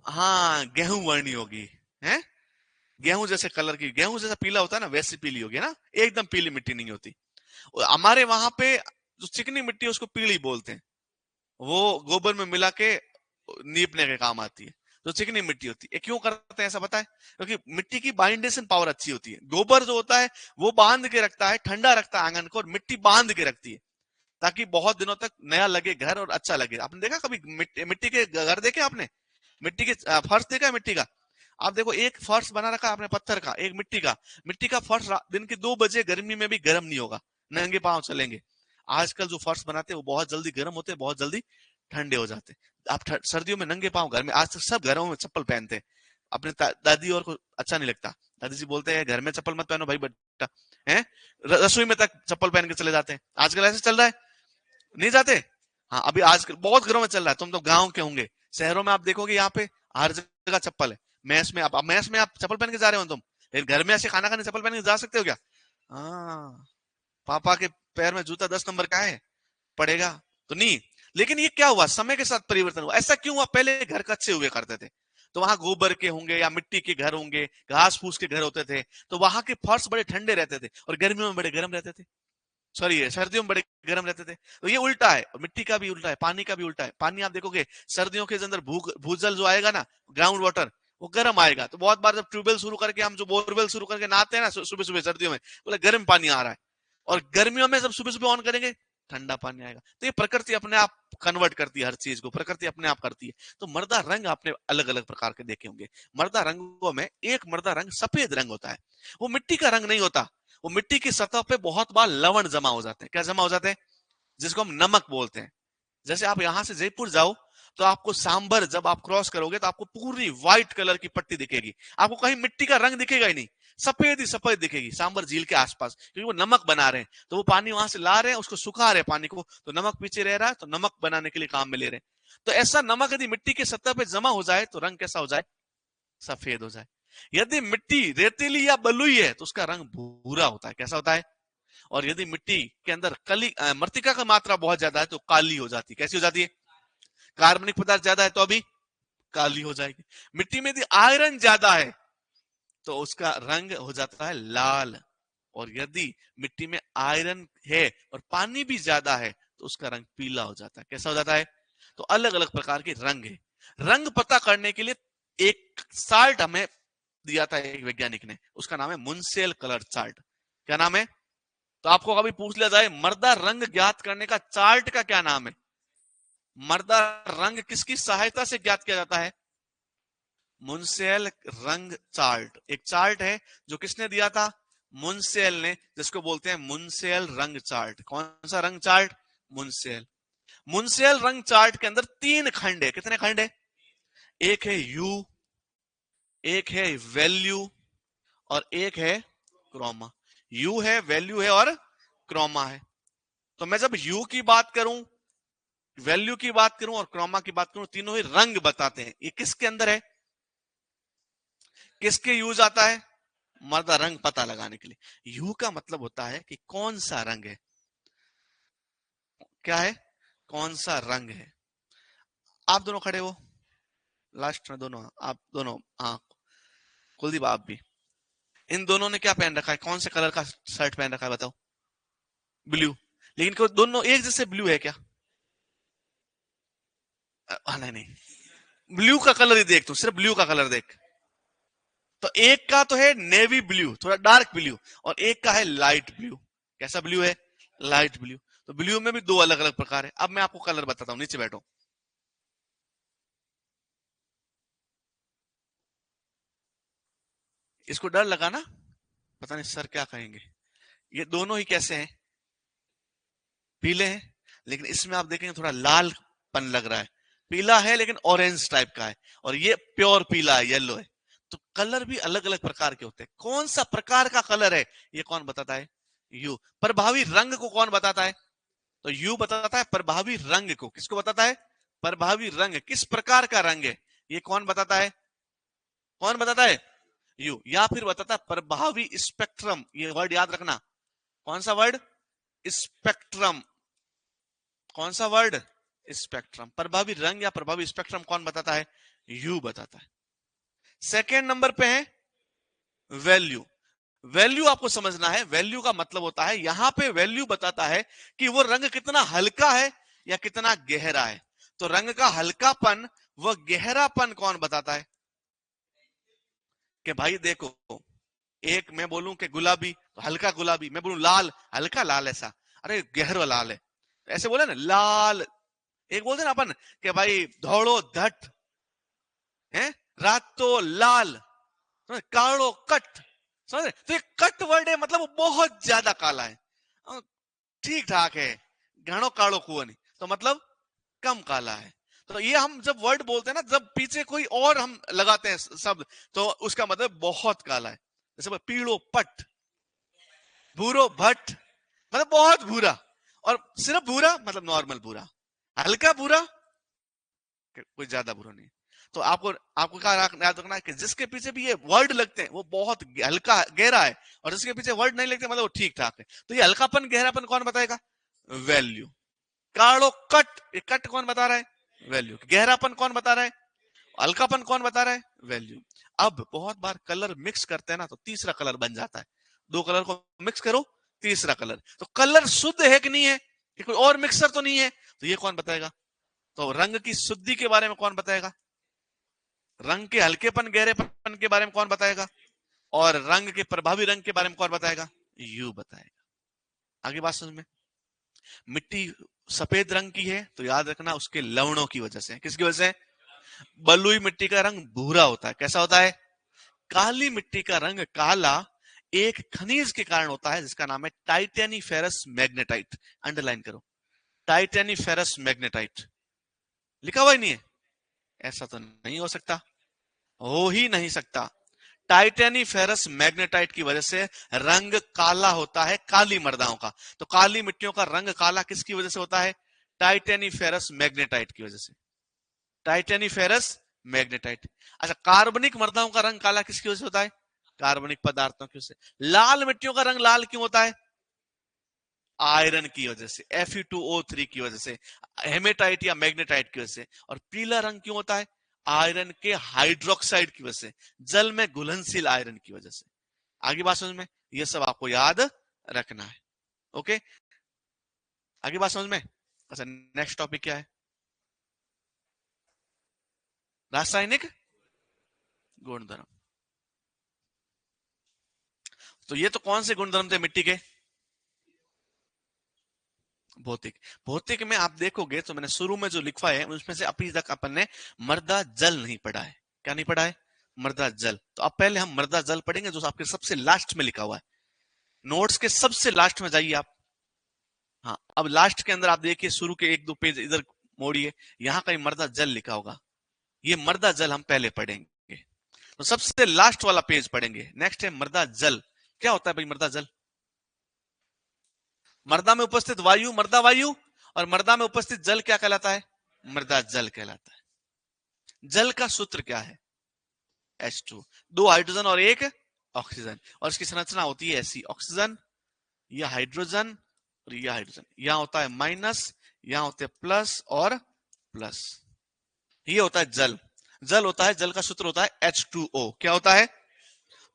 हाँ, गेहूं वर्णी होगी। है, गेहूं जैसे कलर की, गेहूं जैसा पीला होता है ना, वैसी पीली होगी ना। एकदम पीली मिट्टी नहीं होती। हमारे वहां पे जो चिकनी मिट्टी है उसको पीली बोलते हैं। वो गोबर में मिला के नीपने के काम आती है। जो चिकनी मिट्टी होती है, क्यों करते हैं ऐसा पता है? क्योंकि मिट्टी की बाइंडेशन पावर अच्छी होती है। गोबर जो होता है वो बांध के रखता है, ठंडा रखता है आंगन को, और मिट्टी बांध के रखती है ताकि बहुत दिनों तक नया लगे घर और अच्छा लगे। आपने देखा कभी मिट्टी के घर देखे आपने? मिट्टी के फर्श देखा है मिट्टी का? आप देखो, एक फर्श बना रखा है आपने पत्थर का, एक मिट्टी का। मिट्टी का फर्श दिन के 2 बजे गर्मी में भी गर्म नहीं होगा, नंगे पांव चलेंगे। आजकल जो फर्श बनाते हैं वो बहुत जल्दी गर्म होते हैं, बहुत जल्दी ठंडे हो जाते हैं। आप सर्दियों में नंगे पांव घर में, आज तक सब घरों में चप्पल पहनते हैं। अपने दादी और को अच्छा नहीं लगता, दादी जी बोलते हैं घर में चप्पल मत पहनो भाई बेटा, है। रसोई में तक चप्पल पहन के चले जाते हैं। आजकल ऐसे चल रहा है, नहीं जाते? हाँ, अभी आजकल बहुत घरों में चल रहा है। तुम तो गांव के होंगे, शहरों में आप देखोगे यहाँ पे हर जगह चप्पल है। मैस में आप चप्पल पहन के जा रहे हो तुम, लेकिन घर में ऐसे खाना खाने चप्पल पहन के जा सकते हो क्या? हाँ, पापा के पैर में जूता 10 नंबर का है, पड़ेगा तो नहीं। लेकिन ये क्या हुआ, समय के साथ परिवर्तन हुआ। ऐसा क्यों हुआ? पहले घर कच्चे हुए करते थे, तो वहां गोबर के होंगे या मिट्टी के घर होंगे, घास फूस के घर होते थे, तो वहां के फर्श बड़े ठंडे रहते थे और गर्मियों में बड़े गर्म रहते थे। सॉरी है, सर्दियों में बड़े गर्म रहते थे। तो ये उल्टा है, मिट्टी का भी उल्टा है, पानी का भी उल्टा है। पानी आप देखोगे सर्दियों के अंदर भूजल जो आएगा ना, ग्राउंड वाटर, वो गर्म आएगा। तो बहुत बार जब ट्यूबवेल शुरू करके, हम जो बोरवेल शुरू करके नहाते हैं ना सुबह सुबह सर्दियों में, बोले गर्म पानी आ रहा है। और गर्मियों में जब सुबह सुबह ऑन करेंगे ठंडा पानी आएगा। तो ये प्रकृति अपने आप कन्वर्ट करती है, हर चीज को प्रकृति अपने आप करती है। तो मर्दा रंग आपने अलग अलग प्रकार के देखे होंगे। मर्दा रंगों में एक मर्दा रंग सफेद रंग होता है, वो मिट्टी का रंग नहीं होता। वो मिट्टी की सतह पे बहुत बार लवण जमा हो जाते हैं। क्या जमा हो जाते हैं? जिसको हम नमक बोलते हैं। जैसे आप यहां से जयपुर जाओ तो आपको सांबर जब आप क्रॉस करोगे तो आपको पूरी व्हाइट कलर की पट्टी दिखेगी, आपको कहीं मिट्टी का रंग दिखेगा ही नहीं, सफेद ही सफेद दिखेगी सांबर झील के आसपास, क्योंकि वो नमक बना रहे हैं। तो वो पानी वहां से ला रहे हैं, उसको सुखा रहे हैं पानी को, तो नमक पीछे रह रहा है, तो नमक बनाने के लिए काम में ले रहे हैं। तो ऐसा नमक यदि मिट्टी की सतह पे जमा हो जाए तो रंग कैसा हो जाए? सफेद हो जाए। यदि मिट्टी रेतीली या बलुई है तो उसका रंग भूरा होता है। कैसा होता है? और यदि मिट्टी के अंदर मृतिका की मात्रा बहुत ज्यादा है तो काली हो जाती है। कैसी हो जाती है? कार्बनिक पदार्थ ज्यादा है तो अभी काली हो जाएगी। मिट्टी में यदि आयरन ज्यादा है तो उसका रंग हो जाता है लाल। और यदि मिट्टी में आयरन है और पानी भी ज्यादा है तो उसका रंग पीला हो जाता है। कैसा हो जाता है? तो अलग अलग प्रकार के रंग है। रंग पता करने के लिए एक चार्ट हमें दिया था एक वैज्ञानिक ने, उसका नाम है मुनसेल कलर चार्ट। क्या नाम है? तो आपको कभी पूछ लिया जाए मर्दा रंग ज्ञात करने का चार्ट का क्या नाम है, मर्दा रंग किसकी सहायता से ज्ञात किया जाता है? मुनसेल रंग चार्ट। एक चार्ट है जो किसने दिया था? मुनसेल ने, जिसको बोलते हैं मुनसेल रंग चार्ट। कौन सा रंग चार्ट? मुनसेल। मुनसेल रंग चार्ट के अंदर 3 खंड है। कितने खंड है? एक है यू, एक है वैल्यू, और एक है क्रोमा। यू है, वैल्यू है और क्रोमा है। तो मैं जब यू की बात करूं, वैल्यू की बात करूं और क्रोमा की बात करूं, तीनों ही रंग बताते हैं। ये किसके अंदर है? किसके यूज आता है? मर्दा रंग पता लगाने के लिए। यू का मतलब होता है कि कौन सा रंग है। क्या है? कौन सा रंग है। आप दोनों खड़े हो लास्ट में, दोनों आप दोनों, हाँ कुलदीप आप भी। इन दोनों ने क्या पहन रखा है? कौन से कलर का शर्ट पहन रखा है बताओ? ब्लू। लेकिन को दोनों एक जैसे ब्लू है क्या? नहीं नहीं, ब्लू का कलर ही देख, तू सिर्फ ब्लू का कलर देख। तो एक का तो है नेवी ब्लू, थोड़ा डार्क ब्लू, और एक का है लाइट ब्लू। कैसा ब्लू है? Light blue. तो ब्लू में भी 2 अलग अलग प्रकार है। अब मैं आपको कलर बताता हूं, नीचे बैठो। इसको डर लगा ना, पता नहीं सर क्या कहेंगे। ये दोनों ही कैसे हैं? पीले हैं, लेकिन इसमें आप देखेंगे थोड़ा लालपन लग रहा है। पीला है लेकिन ऑरेंज टाइप का है, और ये प्योर पीला है, येलो है। तो कलर भी अलग अलग प्रकार के होते हैं। कौन सा प्रकार का कलर है ये कौन बताता है? यू। प्रभावी रंग को कौन बताता है? तो यू बताता है प्रभावी रंग को। किसको बताता है? प्रभावी रंग। किस प्रकार का रंग है ये कौन बताता है? कौन बताता है? यू। या फिर बताता है प्रभावी स्पेक्ट्रम। ये वर्ड याद रखना। कौन सा वर्ड? स्पेक्ट्रम। कौन सा वर्ड? स्पेक्ट्रम। प्रभावी रंग या प्रभावी स्पेक्ट्रम कौन बताता है? यू बताता है। सेकेंड नंबर पे है वैल्यू। वैल्यू आपको समझना है। वैल्यू का मतलब होता है, यहां पे वैल्यू बताता है कि वो रंग कितना हल्का है या कितना गहरा है। तो रंग का हल्कापन व गहरापन कौन बताता है? कि भाई देखो, एक मैं बोलूं कि गुलाबी तो हल्का गुलाबी, मैं बोलूं लाल हल्का लाल, ऐसा। अरे गहरा लाल है, ऐसे बोले ना लाल। एक बोलते ना अपन कि भाई धोड़ो धट है, रात तो लाल, कालो कट। समझ? तो ये कट वर्ड है, मतलब वो बहुत ज्यादा काला है। ठीक ठाक है, घणो कालो कुआ नहीं, तो मतलब कम काला है। तो ये हम जब वर्ड बोलते हैं ना, जब पीछे कोई और हम लगाते हैं शब्द, तो उसका मतलब बहुत काला है। जैसे पीड़ो पट, भूरो भट्ट, मतलब बहुत भूरा। और सिर्फ भूरा मतलब नॉर्मल भूरा, हल्का भूरा, कोई ज्यादा बुरा नहीं। तो आपको आपको क्या याद रखना है कि जिसके पीछे भी ये वर्ड लगते हैं वो बहुत हल्का गहरा है, और जिसके पीछे वर्ड नहीं लगते मतलब वो ठीक ठाक है। तो ये हल्कापन गहरापन कौन बताएगा? वैल्यू। काड़ो कट, ये कट कौन बता रहा है? वैल्यू। गहरापन कौन बता रहा है? हल्कापन कौन बता रहा है? वैल्यू। अब बहुत बार कलर मिक्स करते हैं ना तो तीसरा कलर बन जाता है। 2 कलर को मिक्स करो तीसरा कलर। तो कलर शुद्ध है कि नहीं है, कि कोई और मिक्सर तो नहीं है, तो ये कौन बताएगा? तो रंग की शुद्धि के बारे में कौन बताएगा? रंग के हल्केपन गहरेपन के बारे में कौन बताएगा? और रंग के प्रभावी रंग के बारे में कौन बताएगा? यू बताएगा। आगे बात समझ में। मिट्टी सफेद रंग की है तो याद रखना उसके लवणों की वजह से। किसकी वजह से? बलुई मिट्टी का रंग भूरा होता है। कैसा होता है? काली मिट्टी का रंग काला एक खनिज के कारण होता है जिसका नाम है टाइटेनीफेरस मैग्नेटाइट। अंडरलाइन करो, टाइटेनीफेरस मैग्नेटाइट। लिखा हुआ ही नहीं है? ऐसा तो नहीं हो सकता, हो ही नहीं सकता। टाइटेनीफेरस मैग्नेटाइट की वजह से रंग काला होता है काली मृदाओं का। तो काली मिट्टियों का रंग काला किसकी वजह से होता है? टाइटेनीफेरस मैग्नेटाइट की वजह से। टाइटेनीफेरस मैग्नेटाइट। अच्छा, कार्बनिक मृदाओं का रंग काला किसकी वजह से होता है? कार्बनिक पदार्थों की वजह से। लाल मिट्टियों का रंग लाल क्यों होता है? आयरन की वजह से, Fe2O3 की वजह से, हेमेटाइट या मैग्नेटाइट की वजह से। और पीला रंग क्यों होता है? आयरन के हाइड्रोक्साइड की वजह से, जल में घुलनशील आयरन की वजह से। आगे बात समझ में? ये सब आपको याद रखना है। ओके, आगे बात समझ में? अच्छा, नेक्स्ट टॉपिक क्या है? रासायनिक गुणधर्म। तो ये तो कौन से गुणधर्म थे मिट्टी के? भौतिक। भौतिक में आप देखोगे तो मैंने शुरू में जो लिखा है उसमें से अभी तक अपन ने मृदा जल नहीं पढ़ा है। क्या नहीं पढ़ा है? मृदा जल। तो अब पहले हम मृदा जल पढ़ेंगे जो आपके सबसे लास्ट में लिखा हुआ है। नोट्स के सबसे लास्ट में जाइए आप। हाँ, अब लास्ट के अंदर आप देखिए, शुरू के एक दो पेज इधर मोड़िए, यहां कहीं मृदा जल लिखा होगा। ये मृदा जल हम पहले पढ़ेंगे, तो सबसे लास्ट वाला पेज पढ़ेंगे। नेक्स्ट है मृदा जल। क्या होता है भाई मृदा जल? मृदा में उपस्थित वायु मृदा वायु, और मृदा में उपस्थित जल क्या कहलाता है? मृदा जल कहलाता है। जल का सूत्र क्या है? H2, दो हाइड्रोजन और एक ऑक्सीजन। और इसकी संरचना होती है ऐसी, ऑक्सीजन, यह हाइड्रोजन और यह हाइड्रोजन, यहां होता है माइनस, यहां होते हैं प्लस और प्लस। ये होता है जल। जल होता है, जल का सूत्र होता है H2O। क्या होता है?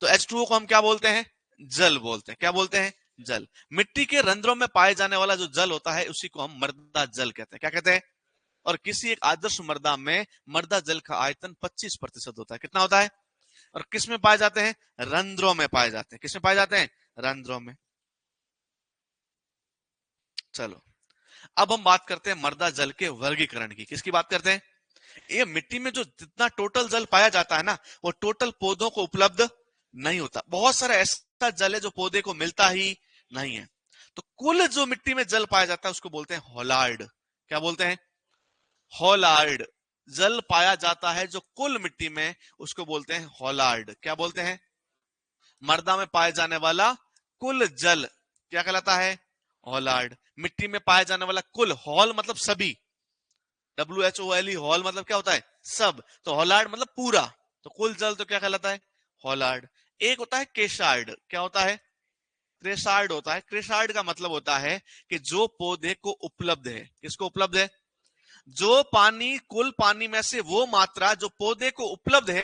तो H2O को हम क्या बोलते हैं? जल बोलते हैं। क्या बोलते हैं? जल। मिट्टी के रंध्रों में पाए जाने वाला जो जल होता है उसी को हम मृदा जल कहते हैं। क्या कहते हैं? और किसी एक आदर्श मृदा में मृदा जल का आयतन 25% होता है। कितना होता है? और किस में पाए जाते हैं? रंध्रों में पाए जाते हैं। किस में पाए जाते हैं? रंध्रों में। चलो, अब हम बात करते हैं मृदा जल के वर्गीकरण की। किसकी बात करते हैं? ये मिट्टी में जो जितना टोटल जल पाया जाता है ना, वो टोटल पौधों को उपलब्ध नहीं होता। बहुत सारा ऐसा जल है जो पौधे को मिलता ही नहीं है। तो कुल जो मिट्टी में जल पाया जाता है उसको बोलते हैं हॉलार्ड। क्या बोलते हैं? हॉलार्ड। जल पाया जाता है जो कुल मिट्टी में, उसको बोलते हैं हॉलार्ड। क्या बोलते हैं? मृदा में पाए जाने वाला कुल जल क्या कहलाता है? हॉलार्ड। मिट्टी में पाए जाने वाला कुल, हॉल मतलब सभी, WHOLE, हॉल मतलब क्या होता है? सब। तो हॉलार्ड मतलब पूरा। तो कुल जल तो क्या कहलाता है? हॉलार्ड। एक होता है केशार्ड। क्या होता है? क्रेसार्ड होता है। क्रेसार्ड का मतलब होता है कि जो पौधे को उपलब्ध है। किसको उपलब्ध है? जो पानी, कुल पानी में से वो मात्रा जो पौधे को उपलब्ध है,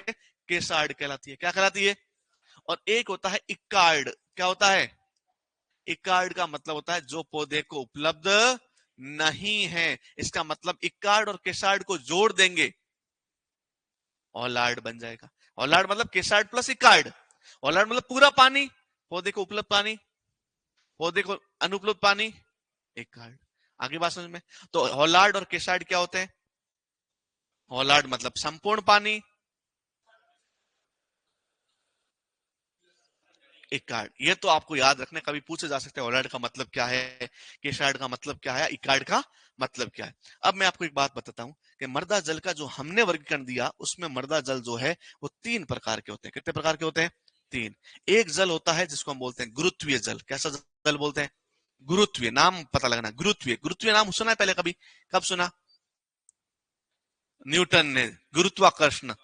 केसार्ड कहलाती है। क्या कहलाती है? और एक होता है इक्कार्ड। क्या होता है? इक्कार्ड का मतलब होता है जो पौधे को उपलब्ध नहीं है। इसका मतलब इक्कार्ड और केसार्ड को जोड़ देंगे, ऑलार्ड बन जाएगा। ऑलार्ड मतलब केसार्ड प्लस इक्कार्ड। ऑलार्ड मतलब पूरा पानी, पौधे को उपलब्ध पानी, पौधे को अनुपलब्ध पानी, इक्कार्ड। आगे बात समझ में? तो हॉलार्ड और केसार्ड क्या होते हैं? हॉलार्ड मतलब संपूर्ण पानी, इकार्ड। ये तो आपको याद रखना, कभी पूछे जा सकते हैं हॉलार्ड का मतलब क्या है, केसार्ड का मतलब क्या है, इकार्ड का मतलब क्या है। अब मैं आपको एक बात बताता हूं कि मृदा जल का जो हमने वर्गीकरण दिया उसमें मृदा जल जो है वो 3 प्रकार के होते हैं। कितने प्रकार के होते हैं? 3। एक जल होता है जिसको हम बोलते हैं गुरुत्वीय जल। कैसा जल बोलते हैं? गुरुत्वीय। नाम पता लगना, गुरुत्वीय। गुरुत्वीय नाम सुना है पहले कभी? कब सुना? न्यूटन ने। गुरुत्वाकर्षण,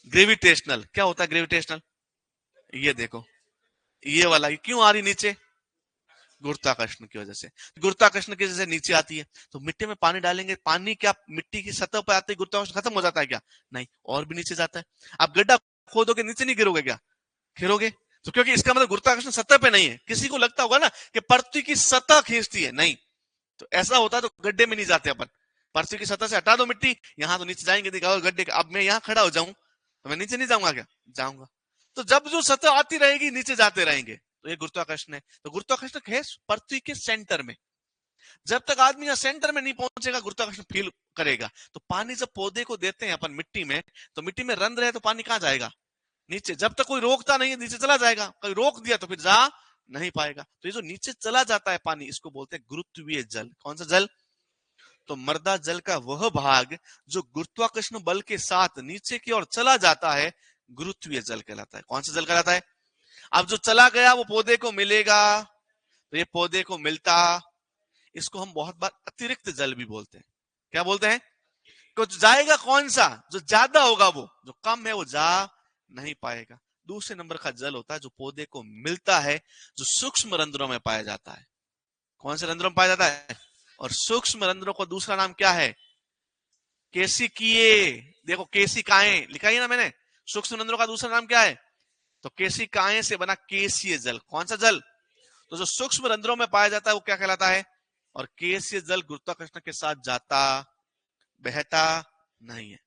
ग्रेविटेशनल। क्या होता है ग्रेविटेशनल? ये देखो, ये वाला क्यों आ रही नीचे? गुरुत्वाकर्षण की वजह से। गुरुत्वाकर्षण की वजह से नीचे आती है। तो मिट्टी में पानी डालेंगे, पानी क्या मिट्टी की सतह पर आते ही गुरुत्वाकर्षण खत्म हो जाता है क्या? नहीं, और भी नीचे जाता है। आप गड्ढा खोदोगे, नीचे नहीं गिरोगे क्या? गिरोगे। तो क्योंकि इसका मतलब गुरुत्वाकर्षण सतह पे नहीं है। किसी को लगता होगा ना कि पृथ्वी की सतह खींचती है, नहीं। तो ऐसा होता तो गड्ढे में नहीं जाते अपन। पृथ्वी की सतह से हटा दो मिट्टी, यहां तो नीचे जाएंगे, दिखाओ गड्ढे। अब मैं यहां खड़ा हो जाऊं तो मैं नीचे नहीं जाऊंगा क्या? जाऊंगा। तो जब जो सतह आती रहेगी नीचे जाते रहेंगे, तो ये गुरुत्वाकर्षण है। तो गुरुत्वाकर्षण है पृथ्वी के सेंटर में। जब तक आदमी यहाँ सेंटर में नहीं पहुंचेगा गुरुत्वाकर्षण फील करेगा। तो पानी जब पौधे को देते हैं अपन मिट्टी में, तो मिट्टी में रंध्र है तो पानी कहां जाएगा? नीचे। जब तक कोई रोकता नहीं है नीचे चला जाएगा, कोई रोक दिया तो फिर जा नहीं पाएगा। तो ये जो नीचे चला जाता है पानी, इसको बोलते हैं गुरुत्वीय जल। कौन सा जल? तो मृदा जल का वह भाग जो गुरुत्वाकर्षण बल के साथ नीचे की ओर चला जाता है, गुरुत्वीय जल कहलाता है। कौन सा जल कहलाता है? अब जो चला गया वो पौधे को मिलेगा, तो ये पौधे को मिलता, इसको हम बहुत बार अतिरिक्त जल भी बोलते हैं। क्या बोलते हैं? कुछ जाएगा कौन सा? जो ज्यादा होगा, वो जो कम है वो जा नहीं पाएगा। दूसरे नंबर का जल होता है जो पौधे को मिलता है, जो सूक्ष्म रंध्रों में पाया जाता है। कौन से रंध्रों में पाया जाता है? और सूक्ष्म रंध्रों को दूसरा नाम क्या है? केशिकीय। देखो केशिकाएं लिखा ही ना मैंने। सूक्ष्म रंध्रों का दूसरा नाम क्या है? तो केशिकाएं से बना केशीय जल। कौन सा जल? तो जो सूक्ष्म रंध्रों में पाया जाता है वो क्या कहलाता है? और केशीय जल गुरुत्वाकर्षण के साथ जाता, बहता नहीं है।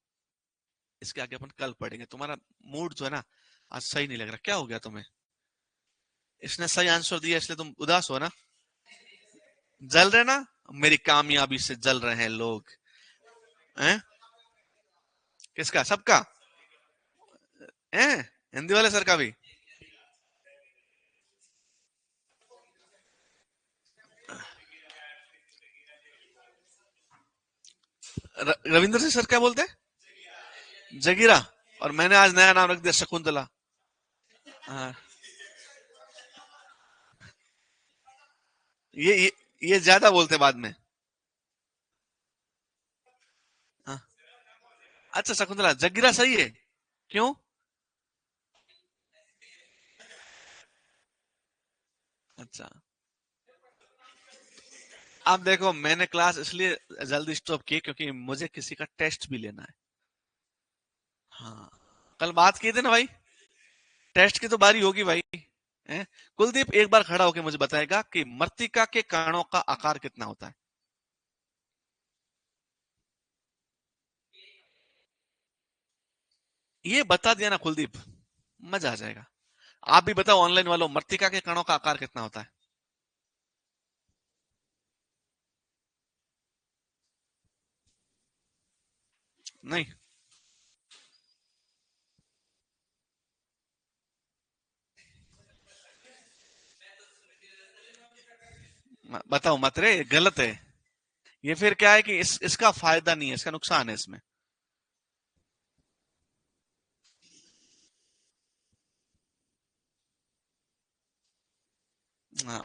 इसके आगे अपन कल पढ़ेंगे। तुम्हारा मूड जो है ना आज सही नहीं लग रहा, क्या हो गया तुम्हें? इसने सही आंसर दिया इसलिए तुम उदास हो ना? जल रहे ना? मेरी कामयाबी से जल रहे हैं लोग हैं? किसका? सबका हैं? हिंदी वाले सर का भी? रविंद्र सिंह सर क्या बोलते हैं? जगीरा। और मैंने आज नया नाम रख दिया शकुंतला। हाँ, ये ये ज्यादा बोलते हैं बाद में। हाँ। अच्छा शकुंतला, जगीरा सही है। क्यों? अच्छा। अब देखो मैंने क्लास इसलिए जल्दी स्टॉप की क्योंकि मुझे किसी का टेस्ट भी लेना है। हाँ, कल बात की थी ना भाई, टेस्ट की तो बारी होगी भाई। हैं? कुलदीप एक बार खड़ा होकर मुझे बताएगा कि मृत्तिका के कणों का आकार कितना होता है? ये बता दिया ना कुलदीप, मजा आ जाएगा। आप भी बताओ ऑनलाइन वालों, मृत्तिका के कणों का आकार कितना होता है? नहीं। बताओ मत रे, गलत है। ये फिर क्या है कि इसका फायदा नहीं है, इसका नुकसान है इसमें।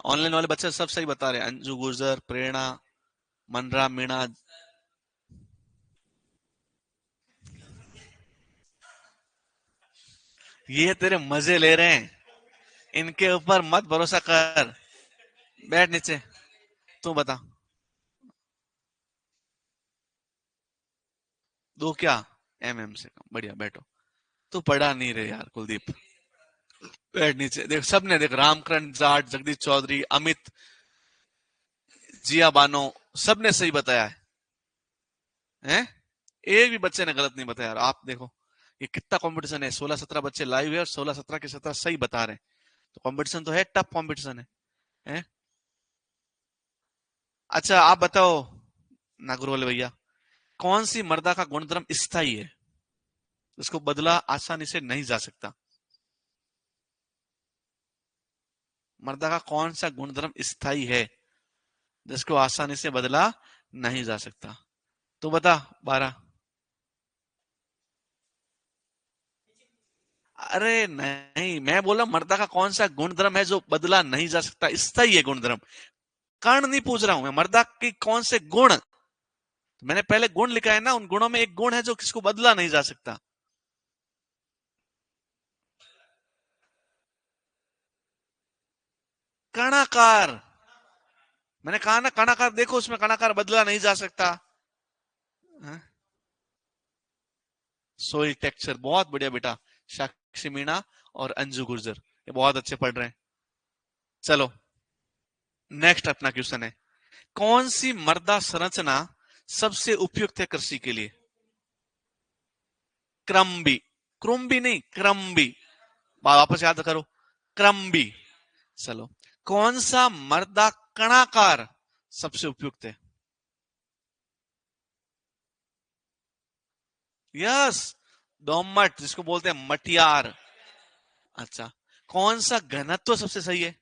ऑनलाइन वाले बच्चे सब सही बता रहे हैं। अंजू गुर्जर, प्रेरणा, मनरा, मीणा। ये तेरे मजे ले रहे हैं, इनके ऊपर मत भरोसा कर। बैठ नीचे। तू बता। दो क्या? MM से कम, बढ़िया बैठो। तू पढ़ा नहीं रहे यार कुलदीप। बैठ नीचे। देख सबने, देख रामकरण जाट, जगदीश चौधरी, अमित, जिया बानो, सबने सही बताया है। एक भी बच्चे ने गलत नहीं बताया यार। आप देखो ये कितना कंपटीशन है, 16-17 बच्चे लाइव है और 16-17 के 17 सही बता रहे हैं। तो कंपटीशन तो है, टफ कंपटीशन है? अच्छा आप बताओ नागुर वाले भैया, कौन सी मृदा का गुणधर्म स्थायी है, इसको बदला आसानी से नहीं जा सकता? मृदा का कौन सा गुणधर्म स्थायी है जिसको आसानी से बदला नहीं जा सकता? तू बता 12। अरे नहीं, मैं बोला मृदा का कौन सा गुणधर्म है जो बदला नहीं जा सकता, स्थायी है गुणधर्म। कर्ण नहीं पूछ रहा हूं मैं, मृदा की कौन से गुण। तो मैंने पहले गुण लिखा है ना, उन गुणों में एक गुण है जो किसको बदला नहीं जा सकता। कणाकार। मैंने कहा ना कणाकार, देखो उसमें कणाकार बदला नहीं जा सकता। हाँ? सोइल टेक्सचर, बहुत बढ़िया बेटा। साक्षी मीणा और अंजू गुर्जर, ये बहुत अच्छे पढ़ रहे हैं। चलो, नेक्स्ट अपना क्वेश्चन है, कौन सी मृदा संरचना सबसे उपयुक्त है कृषि के लिए? क्रम्बी, क्रुम्बी नहीं, क्रम्बी। वापस याद करो, क्रम्बी। चलो, कौन सा मृदा कणाकार सबसे उपयुक्त है? यस, दोमट, जिसको बोलते हैं मटियार। अच्छा, कौन सा घनत्व सबसे सही है?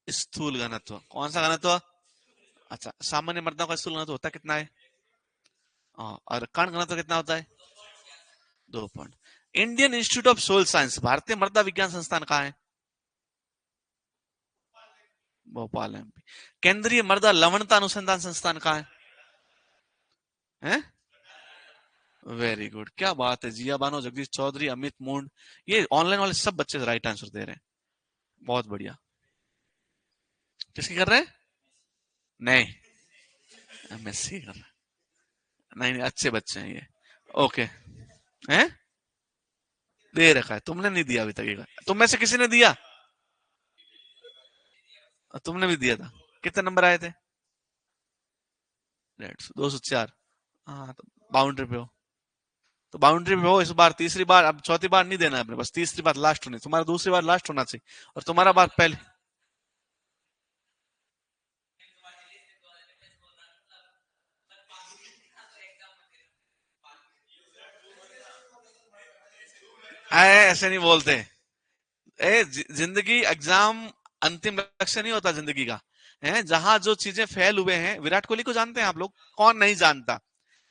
स्थूल घनत्व। कौन सा घनत्व? अच्छा, सामान्य मृदा का स्थूल घनत्व होता कितना है? हाँ, और कण घनत्व कितना होता है? 2 point. Indian institute of soil science, भारतीय मृदा विज्ञान संस्थान कहाँ है? भोपाल एमपी। केंद्रीय मृदा लवणता अनुसंधान संस्थान कहाँ है? वेरी गुड, क्या बात है, जिया बानो, जगदीश चौधरी, अमित मूंड, ये ऑनलाइन वाले सब बच्चे राइट आंसर दे रहे हैं। बहुत बढ़िया। किसकी कर रहे हैं? नहीं, एमएससी कर रहे हैं। नहीं नहीं, अच्छे बच्चे हैं ये। ओके। हैं? दे रखा है, तुमने नहीं दिया अभी तक? तुम में से किसी ने दिया? तुमने भी दिया था? कितने नंबर आए थे? 204। हाँ, तो बाउंड्री पे हो। तो बाउंड्री पे हो इस बार, तीसरी बार, अब चौथी बार नहीं देना है अपने, बस तीसरी बार लास्ट होनी, तुम्हारा दूसरी बार लास्ट होना चाहिए, और तुम्हारा बार पहले। ऐसे नहीं बोलते। जिंदगी एग्जाम अंतिम लक्ष्य नहीं होता जिंदगी का। है, जहां जो चीजें फेल हुए हैं, विराट कोहली को जानते हैं आप लोग? कौन नहीं जानता?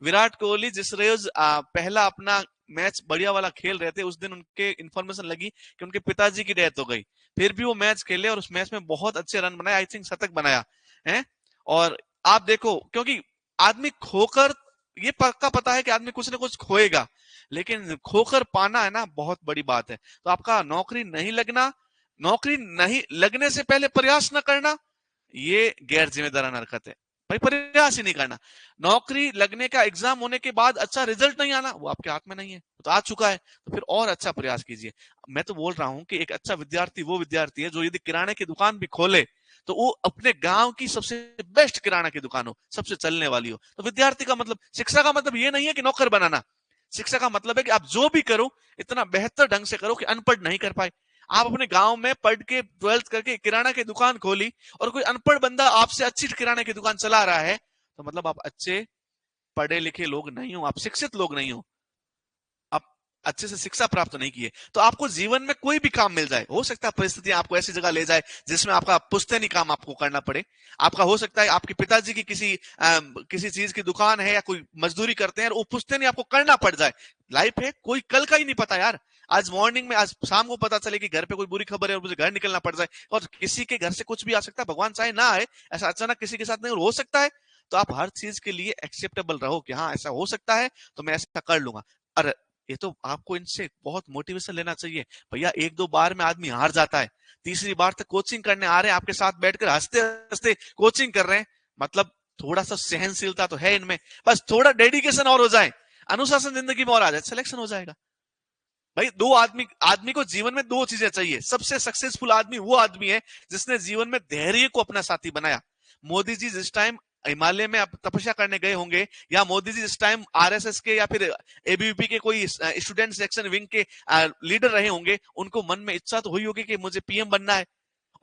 विराट कोहली जिस रोज पहला अपना मैच बढ़िया वाला खेल रहे थे, उस दिन उनके इन्फॉर्मेशन लगी कि उनके पिताजी की डेथ हो गई। फिर भी वो मैच खेले और उस मैच में बहुत अच्छे रन बनाए, आई थिंक शतक बनाया है। और आप देखो, क्योंकि आदमी खोकर, ये पक्का पता है कि आदमी कुछ ना कुछ खोएगा, लेकिन खोकर पाना है ना, बहुत बड़ी बात है। तो आपका नौकरी नहीं लगना, नौकरी नहीं लगने से पहले प्रयास न करना, ये गैर जिम्मेदाराना हरकत है। भाई, प्रयास ही नहीं करना। नौकरी लगने का एग्जाम होने के बाद अच्छा रिजल्ट नहीं आना, वो आपके हाथ में नहीं है, तो आ चुका है, तो फिर और अच्छा प्रयास कीजिए। मैं तो बोल रहा हूं कि एक अच्छा विद्यार्थी वो विद्यार्थी है जो यदि किराने की दुकान भी खोले, तो वो अपने गांव की सबसे बेस्ट किराना की दुकान हो, सबसे चलने वाली हो। तो विद्यार्थी का मतलब, शिक्षा का मतलब ये नहीं है कि नौकर बनाना। शिक्षा का मतलब है कि आप जो भी करो, इतना बेहतर ढंग से करो कि अनपढ़ नहीं कर पाए। आप अपने गांव में पढ़ के 12th करके किराना की दुकान खोली, और कोई अनपढ़ बंदा आपसे अच्छी किराने की दुकान चला रहा है, तो मतलब आप अच्छे पढ़े लिखे लोग नहीं हो, आप शिक्षित लोग नहीं हो, आप अच्छे से शिक्षा प्राप्त नहीं किए। तो आपको जीवन में कोई भी काम मिल जाए, हो सकता है परिस्थितियां आपको ऐसी जगह ले जाए जिसमें आपका पुश्तैनी काम आपको करना पड़े। आपका हो सकता है आपके पिताजी की किसी चीज की दुकान है या कोई मजदूरी करते हैं, और वो पुश्तैनी आपको करना पड़ जाए। लाइफ है, कोई कल का ही नहीं पता यार। आज मॉर्निंग में, आज शाम को पता चले कि घर पे कोई बुरी खबर है और मुझे घर निकलना पड़ जाए, और किसी के घर से कुछ भी आ सकता है, भगवान चाहे ना आए, ऐसा अचानक किसी के साथ नहीं हो सकता है। तो आप हर चीज के लिए एक्सेप्टेबल रहो कि हाँ, ऐसा हो सकता है, तो मैं ऐसा कर लूंगा। और ये तो आपको इनसे बहुत मोटिवेशन लेना चाहिए। भैया, एक दो बार में आदमी हार जाता है, तीसरी बार तक कोचिंग करने आ रहे हैं, आपके साथ बैठकर हंसते हंसते कोचिंग कर रहे हैं, मतलब थोड़ा सा सहनशीलता तो है इनमें, बस थोड़ा डेडिकेशन और हो जाए, अनुशासन जिंदगी में और आ जाए, सिलेक्शन हो जाएगा। भाई, दो आदमी आदमी को जीवन में दो चीजें चाहिए। सबसे सक्सेसफुल आदमी वो आदमी है जिसने जीवन में धैर्य को अपना साथी बनाया। मोदी जी जिस टाइम हिमालय में तपस्या करने गए होंगे, या मोदी जी जिस टाइम आरएसएस के या फिर एबीवीपी के कोई स्टूडेंट सेक्शन विंग के लीडर रहे होंगे, उनको मन में इच्छा तो हुई होगी कि मुझे पीएम बनना है।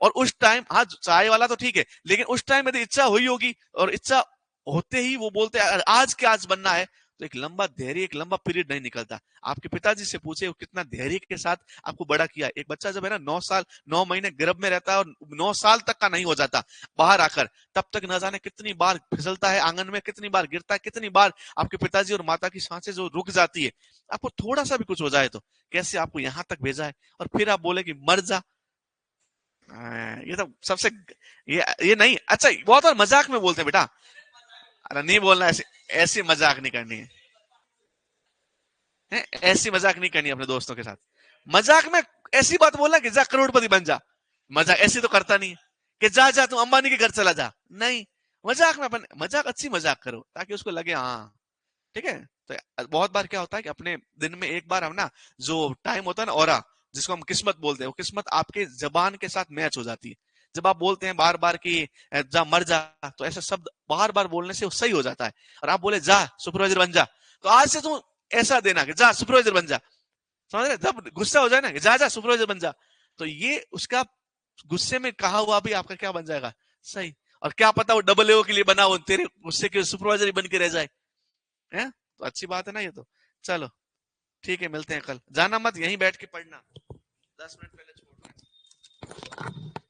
और उस टाइम, हाँ, चाय वाला तो ठीक है, लेकिन उस टाइम यदि इच्छा हुई होगी, और इच्छा होते ही वो बोलते हैं आज के आज बनना है, तो एक लंबा धैर्य, एक लंबा पीरियड नहीं निकलता। आपके पिताजी से पूछे वो कितना धैर्य के साथ आपको बड़ा किया। एक बच्चा जब है ना 9 साल 9 महीने गर्भ में रहता है, और 9 साल तक का नहीं हो जाता बाहर आकर, तब तक न जाने कितनी बार फिसलता है आंगन में, कितनी बार गिरता है, कितनी बार आपके पिताजी और माता की सांसें जो रुक जाती है। आपको थोड़ा सा भी कुछ हो जाए तो कैसे आपको यहां तक भेजा है, और फिर आप बोले कि मर जा। ये तो सबसे, ये नहीं, अच्छा, बहुत और मजाक में बोलते हैं बेटा। अरे नहीं बोलना ऐसे, ऐसी मजाक नहीं करनी है, ऐसी मजाक नहीं करनी अपने दोस्तों के साथ। मजाक में ऐसी बात बोलना कि जा करोड़पति बन जा, मजाक ऐसी तो करता नहीं है कि जा जा तू अंबानी के घर चला जा, नहीं। मजाक में अपन मजाक, अच्छी मजाक करो ताकि उसको लगे हाँ, ठीक है। तो बहुत बार क्या होता है कि अपने दिन में एक बार हम ना, जो टाइम होता है ना, ऑरा, जिसको हम किस्मत बोलते हैं, वो किस्मत आपके जबान के साथ मैच हो जाती है। जब आप बोलते हैं बार बार कि जा मर जा, तो ऐसा शब्द बार बार बोलने से वो सही हो जाता है। और आप बोले जा सुपरवाइजर बन जा, तो आज से तुम ऐसा देना कि जा सुपरवाइजर बन जा, समझ रहे? जब गुस्सा हो जाए ना कि जा जा सुपरवाइजर बन जा, तो ये उसका गुस्से में कहा हुआ भी आपका क्या बन जाएगा, सही। और क्या पता वो डबल एओ के लिए बना हो, तेरे गुस्से के सुपरवाइजर ही बन के रह जाए, है तो अच्छी बात है ना ये तो। चलो ठीक है, मिलते हैं कल, जाना मत, यहीं बैठ के पढ़ना, 10 मिनट पहले छोड़ना।